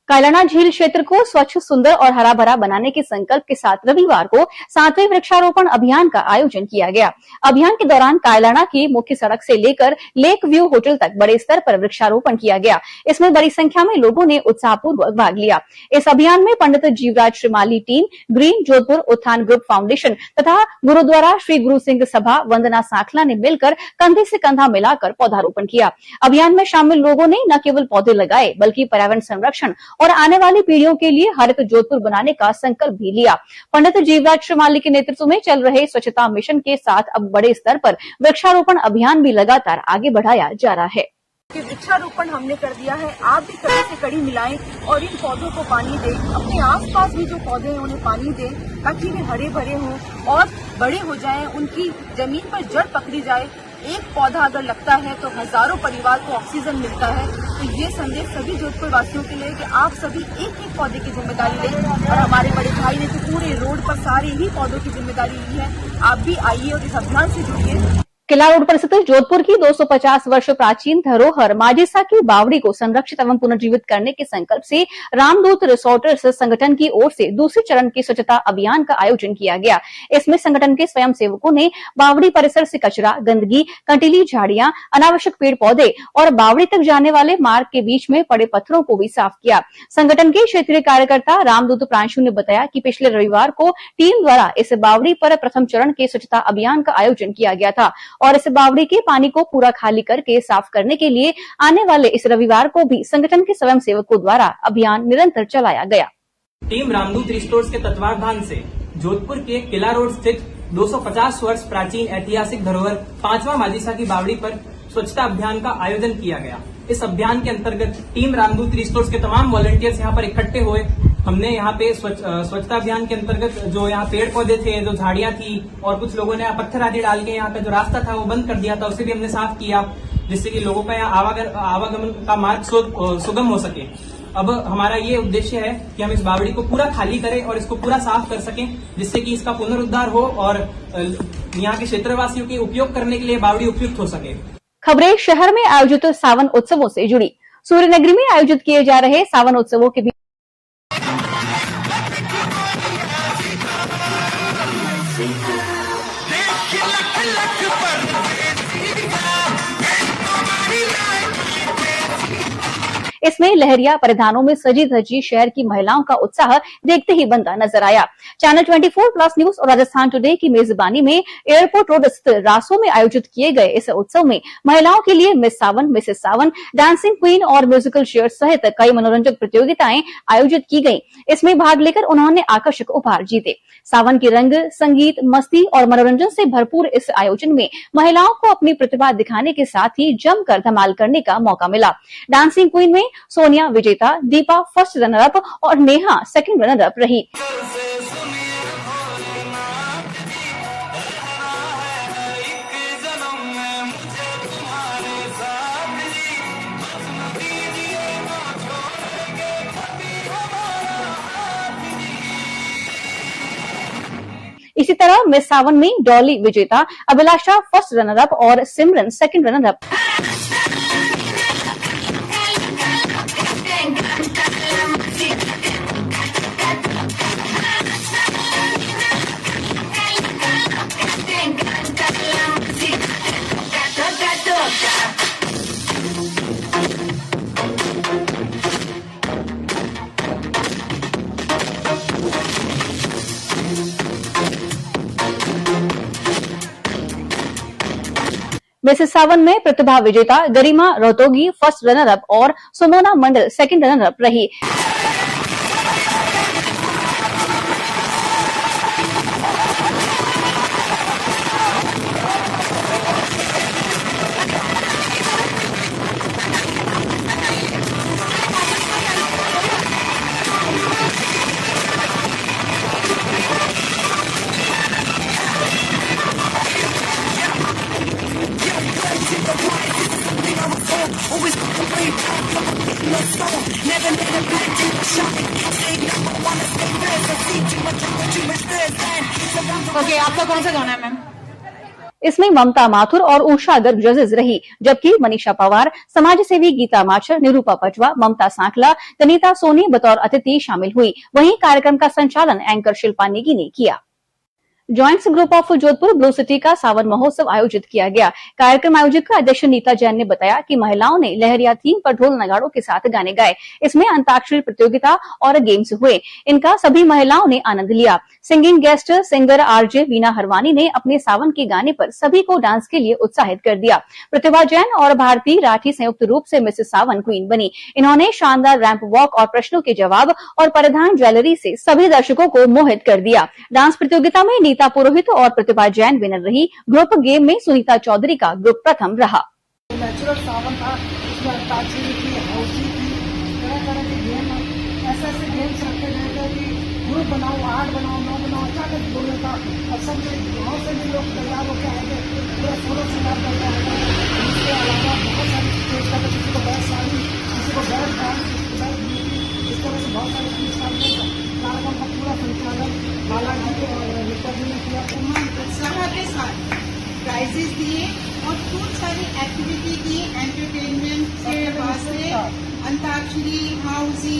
कायलाना झील क्षेत्र को स्वच्छ, सुंदर और हरा भरा बनाने के संकल्प के साथ रविवार को 7वें वृक्षारोपण अभियान का आयोजन किया गया। अभियान के दौरान कायलाना की मुख्य सड़क से लेकर लेक व्यू होटल तक बड़े स्तर पर वृक्षारोपण किया गया। इसमें बड़ी संख्या में लोगों ने उत्साहपूर्वक भाग लिया। इस अभियान में पंडित जीवराज श्रीमाली टीम, ग्रीन जोधपुर उत्थान ग्रुप फाउंडेशन तथा गुरुद्वारा श्री गुरु सिंह सभा वंदना सांखला ने मिलकर कंधे से कंधा मिलाकर पौधारोपण किया। अभियान में शामिल लोगों ने न केवल पौधे लगाए बल्कि पर्यावरण संरक्षण और आने वाली पीढ़ियों के लिए हरित जोधपुर बनाने का संकल्प भी लिया। पंडित जीवराज श्रीमाली के नेतृत्व में चल रहे स्वच्छता मिशन के साथ अब बड़े स्तर पर वृक्षारोपण अभियान भी लगातार आगे बढ़ाया जा रहा है। कि वृक्षारोपण हमने कर दिया है। आप भी कड़ी से कड़ी मिलाएं और इन पौधों को पानी दें। अपने आसपास भी जो पौधे हैं उन्हें पानी दें ताकि वे हरे भरे हों और बड़े हो जाएं, उनकी जमीन पर जड़ पकड़ी जाए। एक पौधा अगर लगता है तो हजारों परिवार को ऑक्सीजन मिलता है। तो ये संदेश सभी जोधपुर वासियों के लिए कि आप सभी एक एक पौधे की जिम्मेदारी लें और हमारे बड़े भाई ने तो पूरे रोड पर सारे ही पौधों की जिम्मेदारी ली है। आप भी आइए और इस अभियान से जुड़िए। किला रोड पर स्थित जोधपुर की 250 वर्ष प्राचीन धरोहर माजिसा की बावड़ी को संरक्षित एवं पुनर्जीवित करने के संकल्प से रामदूत रिसोर्टर्स संगठन की ओर से दूसरे चरण की स्वच्छता अभियान का आयोजन किया गया। इसमें संगठन के स्वयं सेवकों ने बावड़ी परिसर से कचरा, गंदगी, कंटीली झाड़ियां, अनावश्यक पेड़ पौधे और बावड़ी तक जाने वाले मार्ग के बीच में पड़े पत्थरों को भी साफ किया। संगठन के क्षेत्रीय कार्यकर्ता रामदूत प्रांशु ने बताया कि पिछले रविवार को टीम द्वारा इस बावड़ी पर प्रथम चरण के स्वच्छता अभियान का आयोजन किया गया था और इस बावड़ी के पानी को पूरा खाली करके साफ करने के लिए आने वाले इस रविवार को भी संगठन के स्वयं सेवकों द्वारा अभियान निरंतर चलाया गया। टीम रामदूत रिस्टोर्स के तत्वावधान से जोधपुर के किला रोड स्थित 250 वर्ष प्राचीन ऐतिहासिक धरोहर 5वां माजिसा की बावड़ी पर स्वच्छता अभियान का आयोजन किया गया। इस अभियान के अंतर्गत टीम रामदूत रिस्टोर्स के तमाम वॉलंटियर्स यहाँ पर इकट्ठे हुए। हमने यहाँ पे स्वच्छता अभियान के अंतर्गत जो यहाँ पेड़ पौधे थे, जो झाड़ियां थी और कुछ लोगों ने पत्थर आदि डाल के यहाँ का जो रास्ता था वो बंद कर दिया था, उसे भी हमने साफ किया जिससे कि लोगों का यहाँ आवागमन का मार्ग सुगम हो सके। अब हमारा ये उद्देश्य है कि हम इस बावड़ी को पूरा खाली करें और इसको पूरा साफ कर सकें जिससे कि इसका पुनरुद्धार हो और यहाँ के क्षेत्रवासियों के उपयोग करने के लिए बावड़ी उपयुक्त हो सके। खबरें शहर में आयोजित सावन उत्सवों से जुड़ी। सूर्यनगरी में आयोजित किए जा रहे सावन उत्सवों के इसमें लहरिया परिधानों में सजी धजी शहर की महिलाओं का उत्साह देखते ही बनता नजर आया। चैनल 24 प्लस न्यूज और राजस्थान टुडे की मेजबानी में एयरपोर्ट रोड स्थित रासो में आयोजित किए गए इस उत्सव में महिलाओं के लिए मिस सावन, मिसेस सावन, डांसिंग क्वीन और म्यूजिकल चेयर सहित कई मनोरंजक प्रतियोगिताएं आयोजित की गयी। इसमें भाग लेकर उन्होंने आकर्षक उपहार जीते। सावन की रंग, संगीत, मस्ती और मनोरंजन से भरपूर इस आयोजन में महिलाओं को अपनी प्रतिभा दिखाने के साथ ही जमकर धमाल करने का मौका मिला। डांसिंग क्वीन में सोनिया विजेता, दीपा फर्स्ट रनर अप और नेहा सेकंड रनर अप रही। इसी तरह मिस सावन में डॉली विजेता, अभिलाषा फर्स्ट रनर अप और सिमरन सेकंड रनर अप। मिसेस सावन में प्रतिभा विजेता गरिमा रोहतगी फर्स्ट रनर अप और सुमोना मंडल सेकंड रनर अप रही। ओके, आपका कौन सा गाना है मैम? इसमें ममता माथुर और उषा गर्ग जजेस रही, जबकि मनीषा पवार, समाज सेवी गीता माछर, निरूपा पटवा, ममता सांकला, तनीता सोनी बतौर अतिथि शामिल हुई। वहीं कार्यक्रम का संचालन एंकर शिल्पा नेगी ने किया। Joints group of Jodhpur blue city का सावन महोत्सव आयोजित किया गया। कार्यक्रम आयोजक अध्यक्ष नीता जैन ने बताया कि महिलाओं ने लहरिया थीम पर ढोल नगाड़ों के साथ गाने गाए। इसमें अंताक्षरी प्रतियोगिता और गेम्स हुए। इनका सभी महिलाओं ने आनंद लिया। Singing guest singer RJ Veena Harwani ने अपने सावन के गाने पर सभी को डांस के लिए उत्साहित कर दिया। प्रतिभा जैन और भारती राठी संयुक्त रूप से मिसेस सावन क्वीन बनी। इन्होंने शानदार रैंप वॉक और प्रश्नों के जवाब और परिधान ज्वेलरी से सभी दर्शकों को मोहित कर दिया। डांस प्रतियोगिता में नीता पुरोहित और प्रतिभा जैन विनर रही। ग्रुप गेम में सुनीता चौधरी का ग्रुप प्रथम रहा। नेचुरल सावन था, उसमें अंताक्षरी थी, हौसी थी, तरह तरह के गेम, ऐसे गेम्स रखे गए थे कि ग्रुप बनाओ, 8 बनाओ, 9 बनाओ, अचानक बोले था। और सब गाँव से भी लोग तैयार होकर आए थे, पूरा 16 सिंगार करके आए थे। इसके अलावा बहुत सारी चीज़ें करते, किसी को बैठ साड़ी, किसी को बैठ डांस, बैठ ब्यूटी, इस तरह से बहुत सारे चीज़ करते थे। कार्यक्रम का पूरा संचालन बालाजी और विक्टर जी ने किया। उत्साह के साथ प्राइजेस दिए और खूब सारी एक्टिविटी की एंटरटेनमेंट के वास्ते, अंताक्षरी, हाउसी,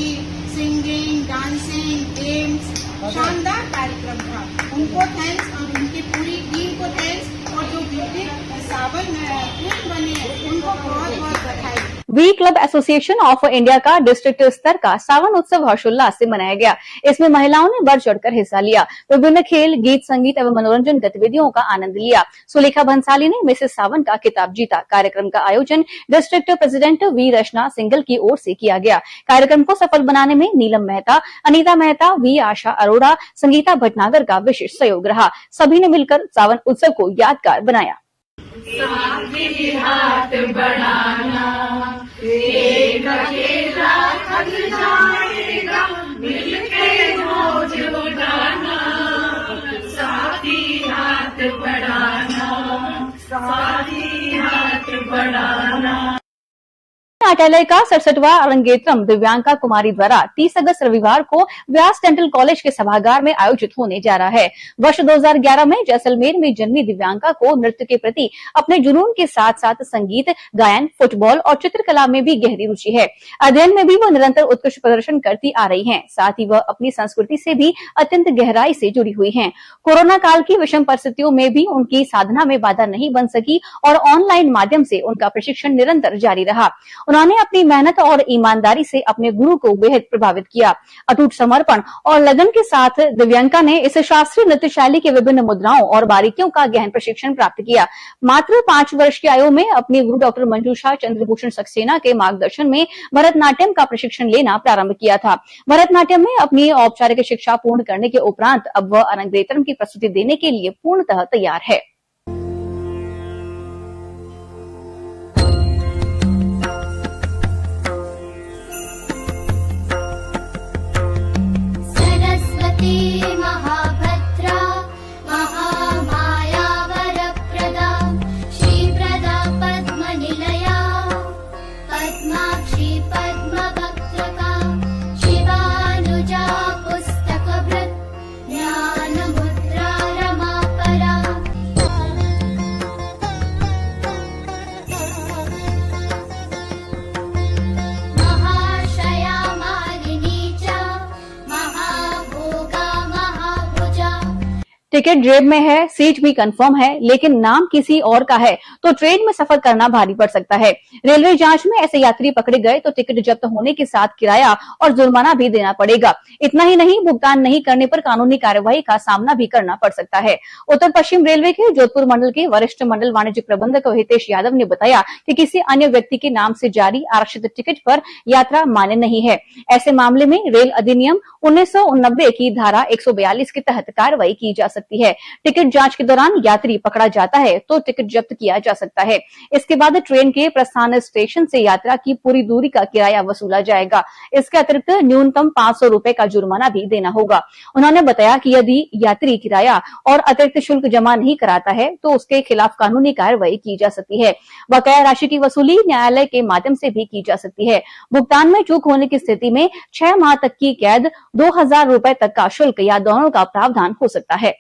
सिंगिंग, डांसिंग, गेम्स, शानदार कार्यक्रम था। उनको थैंक्स और उनकी पूरी टीम को थैंक्स, और जो ब्यूटी सावन क्वीन बने उनको बहुत बहुत बधाई। V club association of India का डिस्ट्रिक्ट स्तर का सावन उत्सव हर्षोल्लास से मनाया गया। इसमें महिलाओं ने बढ़ चढ़कर हिस्सा लिया, विभिन्न खेल, गीत, संगीत एवं मनोरंजन गतिविधियों का आनंद लिया। सुलेखा भंसाली ने मिसेस सावन का खिताब जीता। कार्यक्रम का आयोजन district president V Rachna Singhal की ओर से किया गया। कार्यक्रम को सफल बनाने में नीलम मेहता, अनीता मेहता, वी आशा अरोड़ा, संगीता भटनागर का विशेष सहयोग रहा। सभी ने मिलकर सावन उत्सव को यादगार बनाया। साथ ही हाथ बढ़ाना, एक अकेला थक जाएगा, मिलके मौज उड़ाना, साथ ही हाथ बढ़ाना, साथ ही हाथ बढ़ाना। नाट्यालय का 67वां अरंगेत्रम दिव्यांका कुमारी द्वारा 30 अगस्त रविवार को व्यास डेंटल कॉलेज के सभागार में आयोजित होने जा रहा है। वर्ष 2011 में जैसलमेर में जन्मी दिव्यांका को नृत्य के प्रति अपने जुनून के साथ साथ संगीत, गायन, फुटबॉल और चित्रकला में भी गहरी रुचि है। अध्ययन में भी वह निरंतर उत्कृष्ट प्रदर्शन करती आ रही हैं। साथ ही वह अपनी संस्कृति से भी अत्यंत गहराई से जुड़ी हुई हैं। कोरोना काल की विषम परिस्थितियों में भी उनकी साधना में बाधा नहीं बन सकी और ऑनलाइन माध्यम से उनका प्रशिक्षण निरंतर जारी रहा। उन्होंने अपनी मेहनत और ईमानदारी से अपने गुरु को बेहद प्रभावित किया। अटूट समर्पण और लगन के साथ दिव्यांका ने इस शास्त्रीय नृत्य शैली के विभिन्न मुद्राओं और बारीकियों का गहन प्रशिक्षण प्राप्त किया। मात्र 5 वर्ष की आयु में अपने गुरु डॉक्टर मंजूषा चंद्रभूषण सक्सेना के मार्गदर्शन में भरतनाट्यम का प्रशिक्षण लेना प्रारंभ किया था। भरतनाट्यम में अपनी औपचारिक शिक्षा पूर्ण करने के उपरांत अब वह अरंगेत्रम की प्रस्तुति देने के लिए पूर्णतः तैयार है। महाभद्रा महामाया वरप्रदा श्रीप्रदा पद्मनिलया पद्माक्षी पद्मवक्त्रका शिवानुजा पुस्तकभृत् ज्ञानमुद्रा रमापरा। महाशया मालिनी च टिकट जेब में है, सीट भी कंफर्म है, लेकिन नाम किसी और का है तो ट्रेन में सफर करना भारी पड़ सकता है। रेलवे जांच में ऐसे यात्री पकड़े गए तो टिकट जब्त होने के साथ किराया और जुर्माना भी देना पड़ेगा। इतना ही नहीं, भुगतान नहीं करने पर कानूनी कार्यवाही का सामना भी करना पड़ सकता है। उत्तर पश्चिम रेलवे के जोधपुर मंडल के वरिष्ठ मंडल वाणिज्य प्रबंधक हितेश यादव ने बताया कि किसी अन्य व्यक्ति के नाम से जारी आरक्षित टिकट पर यात्रा मान्य नहीं है। ऐसे मामले में रेल अधिनियम 1989 की धारा 142 के तहत कार्रवाई की जा सकती है। टिकट जांच के दौरान यात्री पकड़ा जाता है तो टिकट जब्त किया जा सकता है। इसके बाद ट्रेन के प्रस्थान स्टेशन से यात्रा की पूरी दूरी का किराया वसूला जाएगा। इसके अतिरिक्त न्यूनतम 500 रुपए का जुर्माना भी देना होगा। उन्होंने बताया कि यदि यात्री किराया और अतिरिक्त शुल्क जमा नहीं कराता है तो उसके खिलाफ कानूनी कार्रवाई की जा सकती है। बकाया राशि की वसूली न्यायालय के माध्यम से भी की जा सकती है। भुगतान में चूक होने की स्थिति में 6 माह तक की कैद, 2000 रुपए तक का शुल्क या दोनों का प्रावधान हो सकता है।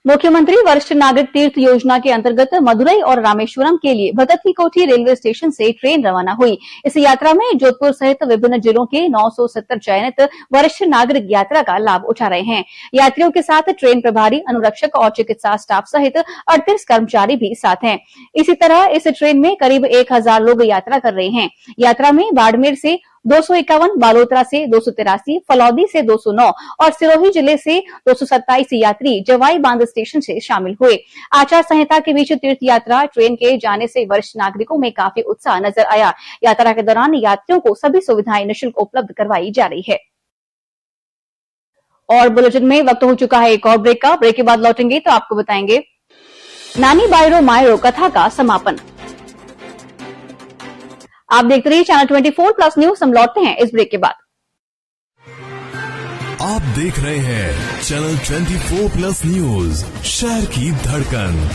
मुख्यमंत्री वरिष्ठ नागरिक तीर्थ योजना के अंतर्गत मदुरई और रामेश्वरम के लिए भगत की कोठी रेलवे स्टेशन से ट्रेन रवाना हुई। इस यात्रा में जोधपुर सहित विभिन्न जिलों के 970 चयनित वरिष्ठ नागरिक यात्रा का लाभ उठा रहे हैं। यात्रियों के साथ ट्रेन प्रभारी, अनुरक्षक और चिकित्सा स्टाफ सहित 38 कर्मचारी भी साथ हैं। इसी तरह इस ट्रेन में करीब 1000 लोग यात्रा कर रहे हैं। यात्रा में बाड़मेर से 251, बालोतरा से 283, फलौदी से 209 और सिरोही जिले से 227 यात्री जवाई बांध स्टेशन से शामिल हुए। आचार संहिता के बीच तीर्थ यात्रा ट्रेन के जाने से वरिष्ठ नागरिकों में काफी उत्साह नजर आया। यात्रा के दौरान यात्रियों को सभी सुविधाएं निःशुल्क उपलब्ध करवाई जा रही है। और बुलेटिन में वक्त हो चुका है एक और ब्रेक का। ब्रेक के बाद लौटेंगे तो आपको बताएंगे नानी बायरो मायरो कथा का समापन। आप देखते रहिए चैनल 24+ न्यूज। हम लौटते हैं इस ब्रेक के बाद। आप देख रहे हैं चैनल 24+ न्यूज, शहर की धड़कन।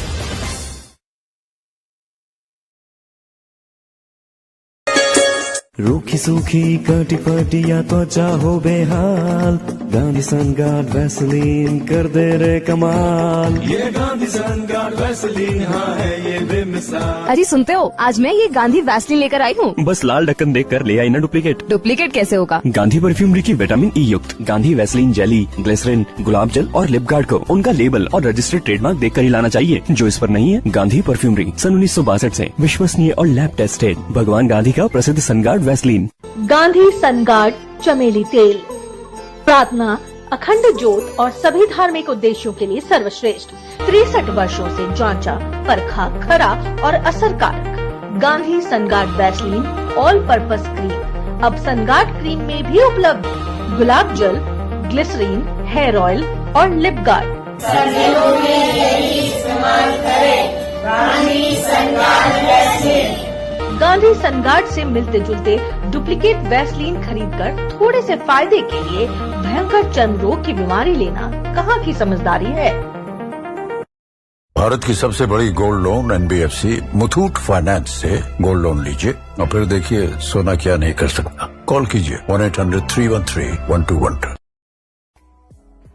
रूखी सूखी कटी पटिया त्वचा हो बेहाल, गांधी सनगार्ड वैसलीन कर दे रे कमाल। ये गांधी सनगार्ड वैसलीन, हाँ है ये बेमिसाल। अरे सुनते हो, आज मैं ये गांधी वैसलीन लेकर आई हूँ। बस लाल ढक्कन देख कर ले आई ना डुप्लीकेट। डुप्लीकेट कैसे होगा? गांधी परफ्यूमरी की विटामिन ई युक्त गांधी वैसलीन जेली, ग्लिसरीन, गुलाब जल और लिप गार्ड को उनका लेबल और रजिस्टर्ड ट्रेडमार्क देख कर ही लाना चाहिए। जो इस पर नहीं है, गांधी परफ्यूमरी सन 1962 से विश्वसनीय और लैब टेस्टेड भगवान गांधी का प्रसिद्ध सनगार्ड वैसलीन। गांधी सनगार्ड चमेली तेल, प्रार्थना, अखंड ज्योत और सभी धार्मिक उद्देश्यों के लिए सर्वश्रेष्ठ। 63 वर्षों से जांचा, परखा, खरा और असरकारक Gandhi Sunguard Vaseline all purpose cream अब सनगार्ड क्रीम में भी उपलब्ध। गुलाब जल, ग्लिसरीन, हेयर ऑयल और लिप गार्ड। गांधी सनगार्ड से मिलते जुलते डुप्लीकेट वैसलीन खरीदकर थोड़े से फायदे के लिए भयंकर चर्म रोग की बीमारी लेना कहाँ की समझदारी है। भारत की सबसे बड़ी gold loan NBFC Muthoot finance से गोल्ड लोन लीजिए और फिर देखिए सोना क्या नहीं कर सकता। कॉल कीजिए 1-800-313-1212।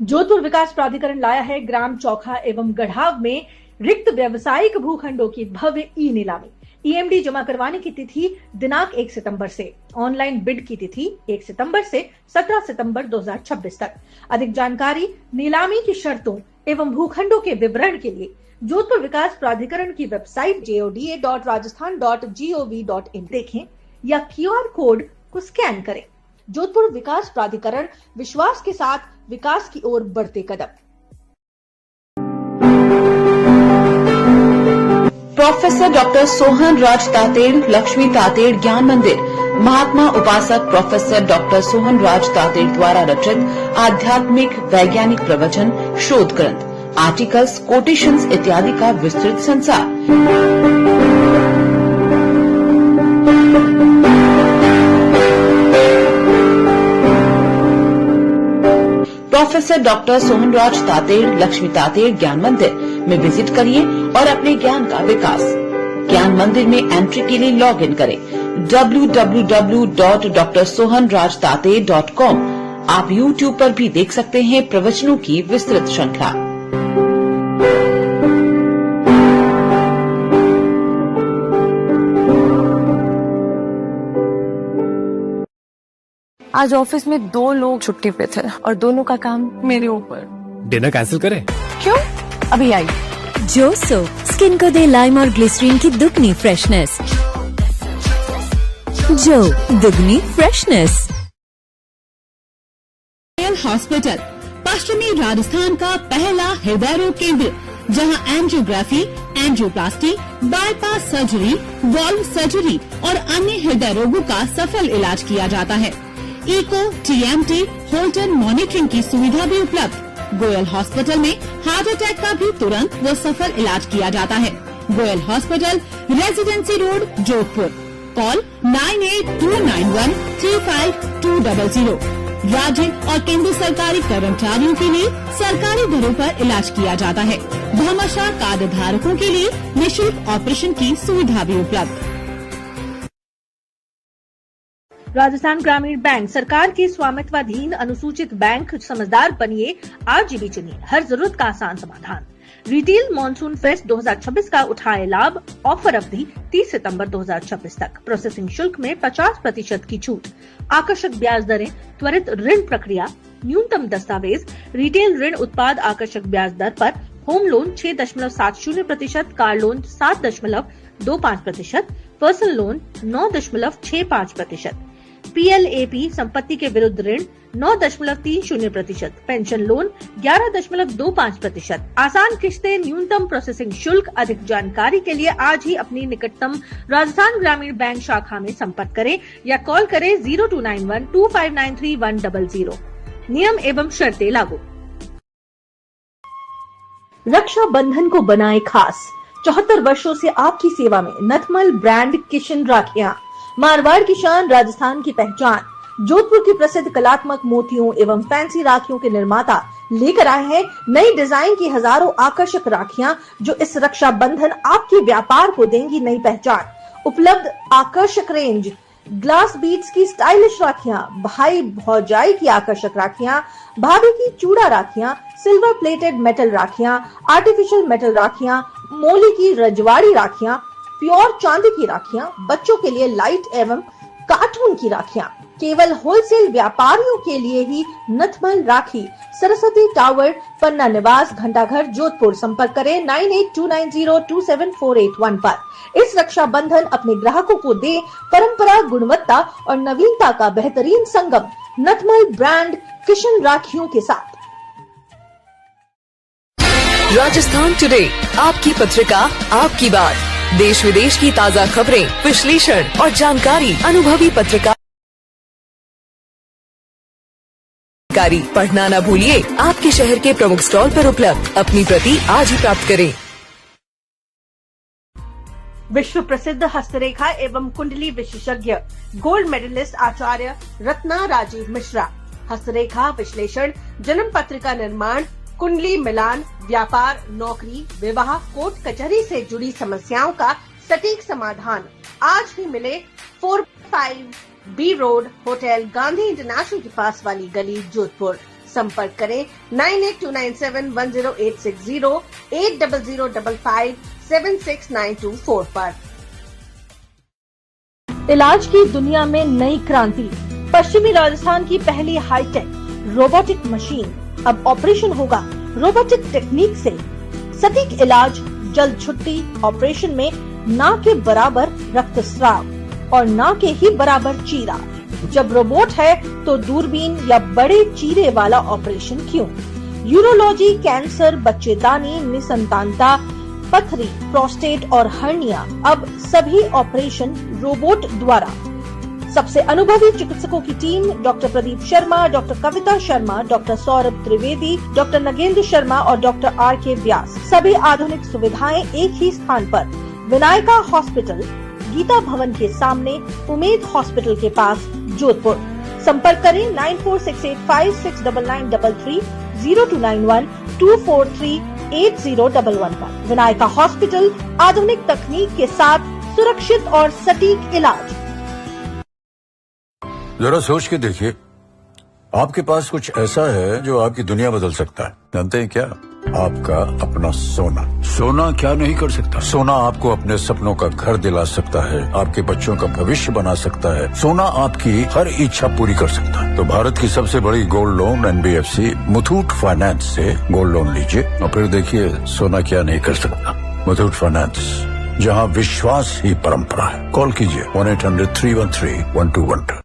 जोधपुर विकास प्राधिकरण लाया है ग्राम चौखा एवं गढ़ाव में रिक्त व्यावसायिक भूखंडों की भव्य ई नीलामी। EMD जमा करवाने की तिथि दिनांक 1 सितंबर से, ऑनलाइन बिड की तिथि 1 सितंबर से 17 सितंबर 2026 तक। अधिक जानकारी, नीलामी की शर्तों एवं भूखंडों के विवरण के लिए जोधपुर विकास प्राधिकरण की वेबसाइट joda.rajasthan.gov.in देखें या QR कोड को स्कैन करें। जोधपुर विकास प्राधिकरण, विश्वास के साथ विकास की ओर बढ़ते कदम। प्रोफेसर डॉक्टर सोहन राज तातेड़, लक्ष्मी तातेड़ ज्ञान मंदिर, महात्मा उपासक प्रोफेसर डॉक्टर सोहन राज तातेड़ द्वारा रचित आध्यात्मिक वैज्ञानिक प्रवचन, शोध ग्रंथ, आर्टिकल्स, कोटेशंस इत्यादि का विस्तृत संसार। प्रोफेसर डॉक्टर सोहन राज तातेड़, लक्ष्मी तातेड़ ज्ञान मंदिर में विजिट करिए और अपने ज्ञान का विकास। ज्ञान मंदिर में एंट्री के लिए लॉग इन करें www.drsohanrajtate.com। आप YouTube पर भी देख सकते हैं प्रवचनों की विस्तृत श्रृंखला। आज ऑफिस में 2 लोग छुट्टी पे थे और दोनों का काम मेरे ऊपर। डिनर कैंसिल करें? क्यों? अभी आई। जो सोप स्किन को दे लाइम और ग्लिसरीन की दुगनी फ्रेशनेस। जो दुगनी फ्रेशनेस। रॉयल हॉस्पिटल पश्चिमी राजस्थान का पहला हृदय रोग केंद्र, जहां angiography, angioplasty, bypass surgery, valve surgery और अन्य हृदय रोगों का सफल इलाज किया जाता है। इको, TMT, होल्टर मॉनिटरिंग की सुविधा भी उपलब्ध। गोयल हॉस्पिटल में हार्ट अटैक का भी तुरंत व सफल इलाज किया जाता है। Goyal hospital, residency road, Jodhpur. Call 9829135200। राज्य और केंद्र सरकारी कर्मचारियों के लिए सरकारी दरों पर इलाज किया जाता है। भामाशाह कार्ड धारकों के लिए निःशुल्क ऑपरेशन की सुविधा भी उपलब्ध। राजस्थान ग्रामीण बैंक सरकार के स्वामित्वाधीन अनुसूचित बैंक। समझदार बनिए, RGB चुनिए, हर जरूरत का आसान समाधान। रिटेल मॉनसून फेस्ट 2026 का उठाए लाभ। ऑफर अवधि 30 सितंबर 2026 तक। प्रोसेसिंग शुल्क में 50% की छूट। आकर्षक ब्याज दरें, त्वरित ऋण प्रक्रिया, न्यूनतम दस्तावेज, रिटेल ऋण उत्पाद आकर्षक ब्याज दर पर। Home loan 6.70%, car loan 7.25%, personal loan 9.65%, PLAP संपत्ति के विरुद्ध ऋण 9.30%, पेंशन लोन 11.25%, आसान किश्तें, न्यूनतम प्रोसेसिंग शुल्क। अधिक जानकारी के लिए आज ही अपनी निकटतम राजस्थान ग्रामीण बैंक शाखा में संपर्क करें या कॉल करें 02912593 100। नियम एवं शर्तें लागू। रक्षा बंधन को बनाए खास। 74 वर्षों से आपकी सेवा में नथमल ब्रांड किशन राखियां, मारवाड़ की शान, राजस्थान की पहचान। जोधपुर की प्रसिद्ध कलात्मक मोतियों एवं फैंसी राखियों के निर्माता लेकर आए हैं नई डिजाइन की हजारों आकर्षक राखियां, जो इस रक्षा बंधन आपके व्यापार को देंगी नई पहचान। उपलब्ध आकर्षक रेंज, ग्लास बीड्स की स्टाइलिश राखियां, भाई भौजाई की आकर्षक राखियां, भाभी की चूड़ा राखियां, सिल्वर प्लेटेड मेटल राखियां, आर्टिफिशियल मेटल राखियां, मोली की रजवाड़ी राखियां, प्योर चांदी की राखियां, बच्चों के लिए लाइट एवं कार्टून की राखियां। केवल होलसेल व्यापारियों के लिए ही नथमल राखी, सरस्वती टावर, पन्ना निवास, घंटाघर, जोधपुर। संपर्क करें 9829027481 पर। इस रक्षा बंधन अपने ग्राहकों को दे परंपरा, गुणवत्ता और नवीनता का बेहतरीन संगम। नथमल ब्रांड किशन राखियों के साथ। राजस्थान टुडे, आपकी पत्रिका, आपकी बात। देश विदेश की ताज़ा खबरें, विश्लेषण और जानकारी अनुभवी पत्रकार पढ़ना न भूलिए। आपके शहर के प्रमुख स्टॉल पर उपलब्ध। अपनी प्रति आज ही प्राप्त करें। विश्व प्रसिद्ध हस्तरेखा एवं कुंडली विशेषज्ञ, गोल्ड मेडलिस्ट आचार्य रत्ना राजीव मिश्रा। हस्तरेखा विश्लेषण, जन्म पत्रिका निर्माण, कुंडली मिलान, व्यापार, नौकरी, विवाह, कोर्ट कचहरी से जुड़ी समस्याओं का सटीक समाधान। आज ही मिले 45B road, hotel Gandhi international के पास वाली गली, जोधपुर। संपर्क करें 9829710860, 8005576924 पर। इलाज की दुनिया में नई क्रांति। पश्चिमी राजस्थान की पहली हाईटेक रोबोटिक मशीन। अब ऑपरेशन होगा रोबोटिक टेक्निक से। सटीक इलाज, जल्द छुट्टी। ऑपरेशन में ना के बराबर रक्तस्राव और ना के ही बराबर चीरा। जब रोबोट है तो दूरबीन या बड़े चीरे वाला ऑपरेशन क्यों? यूरोलॉजी, कैंसर, बच्चेदानी, निसंतानता, पथरी, प्रोस्टेट और हर्निया, अब सभी ऑपरेशन रोबोट द्वारा। सबसे अनुभवी चिकित्सकों की team, doctor Pradeep Sharma, doctor Kavita Sharma, doctor Saurabh Trivedi, doctor Nagendra Sharma और डॉक्टर RK व्यास। सभी आधुनिक सुविधाएं एक ही स्थान पर। विनायका हॉस्पिटल, गीता भवन के सामने, उमेद हॉस्पिटल के पास, जोधपुर। संपर्क करें 9468569933, 0291243811 पर। विनायका हॉस्पिटल, आधुनिक तकनीक के साथ सुरक्षित और सटीक इलाज। जरा सोच के देखिए, आपके पास कुछ ऐसा है जो आपकी दुनिया बदल सकता है। जानते हैं क्या? आपका अपना सोना। सोना क्या नहीं कर सकता? सोना आपको अपने सपनों का घर दिला सकता है, आपके बच्चों का भविष्य बना सकता है। सोना आपकी हर इच्छा पूरी कर सकता है। तो भारत की सबसे बड़ी gold loan NBFC Muthoot finance से गोल्ड लोन लीजिए और फिर देखिए सोना क्या नहीं कर सकता। मुथूट फाइनेंस, जहां विश्वास ही परंपरा है। कॉल कीजिए 1-800-313-1212।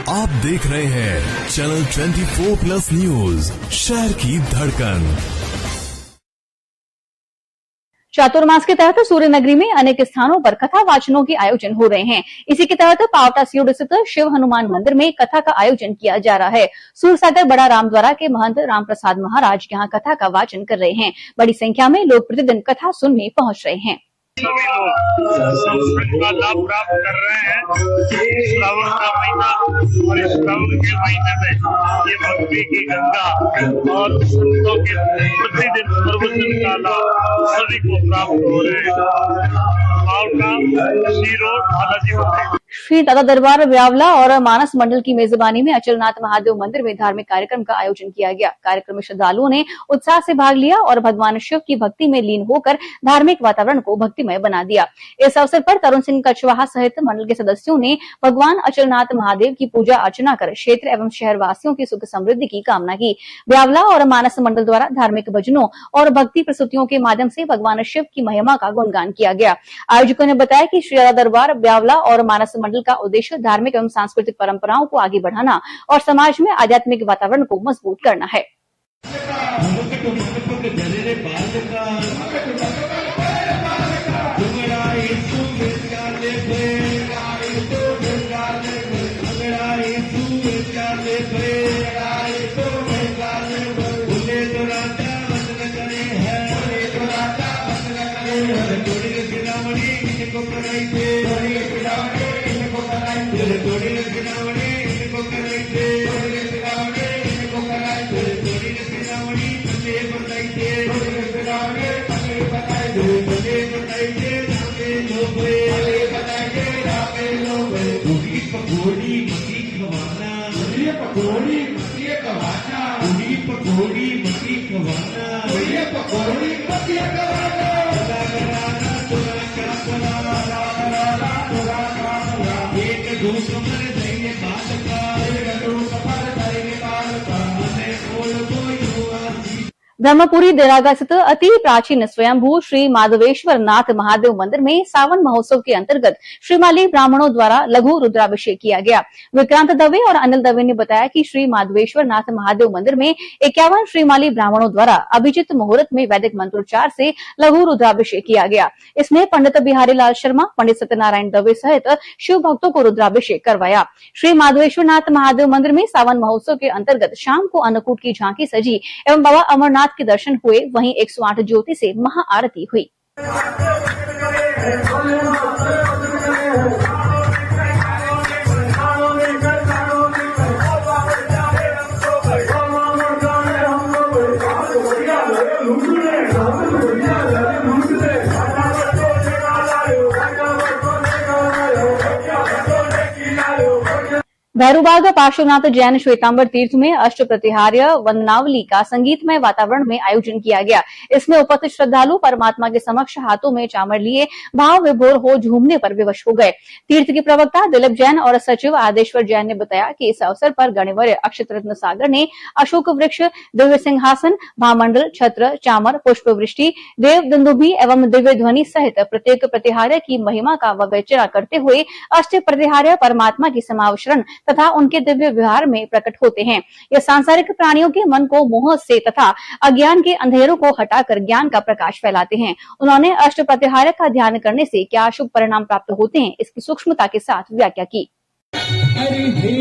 आप देख रहे हैं चैनल 24+ न्यूज, शहर की धड़कन। चातुर्मास के तहत सूर्य नगरी में अनेक स्थानों पर कथा वाचनों के आयोजन हो रहे हैं। इसी के तहत पावटा सीड स्थित शिव हनुमान मंदिर में कथा का आयोजन किया जा रहा है। सूरसागर बड़ा रामद्वारा के महंत राम प्रसाद महाराज यहां कथा का वाचन कर रहे हैं। बड़ी संख्या में लोग प्रतिदिन कथा सुनने पहुंच रहे हैं। सभी लोग संस्कृत का लाभ प्राप्त कर रहे हैं। श्रावण का महीना और इस श्रावण के महीने में ये भक्ति की गंगा और संतों के प्रतिदिन प्रवचन का लाभ सभी को प्राप्त हो रहे हैं। श्री दादा दरबार ब्यावला और मानस मंडल की मेजबानी में अचलनाथ महादेव मंदिर में धार्मिक कार्यक्रम का आयोजन किया गया। कार्यक्रम में श्रद्धालुओं ने उत्साह से भाग लिया और भगवान शिव की भक्ति में लीन होकर धार्मिक वातावरण को भक्तिमय बना दिया। इस अवसर पर तरुण सिंह कछवाहा सहित मंडल के सदस्यों ने भगवान अचलनाथ महादेव की पूजा अर्चना कर क्षेत्र एवं शहर वासियों की सुख समृद्धि की कामना की। ब्यावला और मानस मंडल द्वारा धार्मिक भजनों और भक्ति प्रस्तुतियों के माध्यम से भगवान शिव की महिमा का गुणगान किया गया। आयोजकों ने बताया कि श्री दादा दरबार ब्यावला और मानस महामंडल का उद्देश्य धार्मिक एवं सांस्कृतिक परंपराओं को आगे बढ़ाना और समाज में आध्यात्मिक वातावरण को मजबूत करना है। ब्रह्मपुरी देरागा स्थित अति प्राचीन स्वयंभू श्री माधवेश्वर नाथ महादेव मंदिर में सावन महोत्सव के अंतर्गत श्रीमाली ब्राह्मणों द्वारा लघु रुद्राभिषेक किया गया। विक्रांत दवे और अनिल दवे ने बताया कि श्री माधवेश्वर नाथ महादेव मंदिर में 51 श्रीमाली ब्राह्मणों द्वारा अभिजित मुहूर्त में वैदिक मंत्रोच्चार से लघु रुद्राभिषेक किया गया। इसमें पंडित बिहारी लाल शर्मा, पंडित सत्यनारायण दवे सहित शिव भक्तों को रुद्राभिषेक करवाया। श्री माधवेश्वर नाथ महादेव मंदिर में सावन महोत्सव के अंतर्गत शाम को अन्नकूट की झांकी सजी एवं बाबा अमरनाथ के दर्शन हुए। वहीं 108 ज्योति से महाआरती हुई। भैरूबाग पार्श्वनाथ जैन श्वेतांबर तीर्थ में अष्ट प्रतिहार्य वंदनावली का संगीतमय वातावरण में आयोजन किया गया। इसमें उपस्थित श्रद्धालु परमात्मा के समक्ष हाथों में चामर लिए भाव विभोर हो झूमने पर विवश हो गए। तीर्थ के प्रवक्ता दिलीप जैन और सचिव आदेश्वर जैन ने बताया कि इस अवसर पर गणिवर्य अक्षत रत्न सागर ने अशोक वृक्ष, दिव्य सिंहासन, भामंडल, छत्र, चामर, पुष्प वृष्टि, देव दुंदुभी एवं दिव्य ध्वनि सहित प्रत्येक प्रतिहार्य की महिमा का विवेचना करते हुए अष्ट प्रतिहार्य परमात्मा की समावशरण तथा उनके दिव्य व्यवहार में प्रकट होते हैं। ये सांसारिक प्राणियों के मन को मोह से तथा अज्ञान के अंधेरों को हटाकर ज्ञान का प्रकाश फैलाते हैं। उन्होंने अष्ट प्रतिहार्य का ध्यान करने से क्या शुभ परिणाम प्राप्त होते हैं, इसकी सूक्ष्मता के साथ व्याख्या की। अरे हे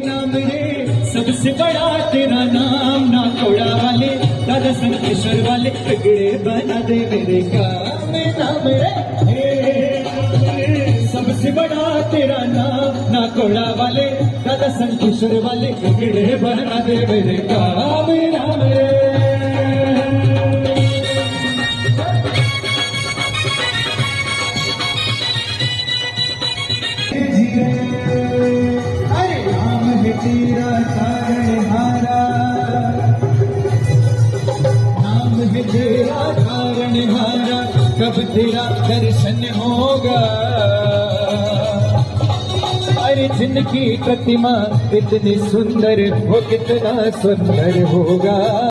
नाम रे सबसे बड़ा तेरा नाम, ना कोड़ा वाले दादा संकेश्वर वाले बिगड़े बना दे मेरे काम। नाम रे सबसे बड़ा तेरा नाम, ना कोड़ा वाले दादा संकेश्वर वाले बिगड़े बना दे मेरे काम। नाम रे तेरा तारणहारा, नाम है तेरा तारणहारा, कब तेरा दर्शन होगा। अरे जिनकी प्रतिमा इतनी सुंदर वो कितना सुंदर होगा।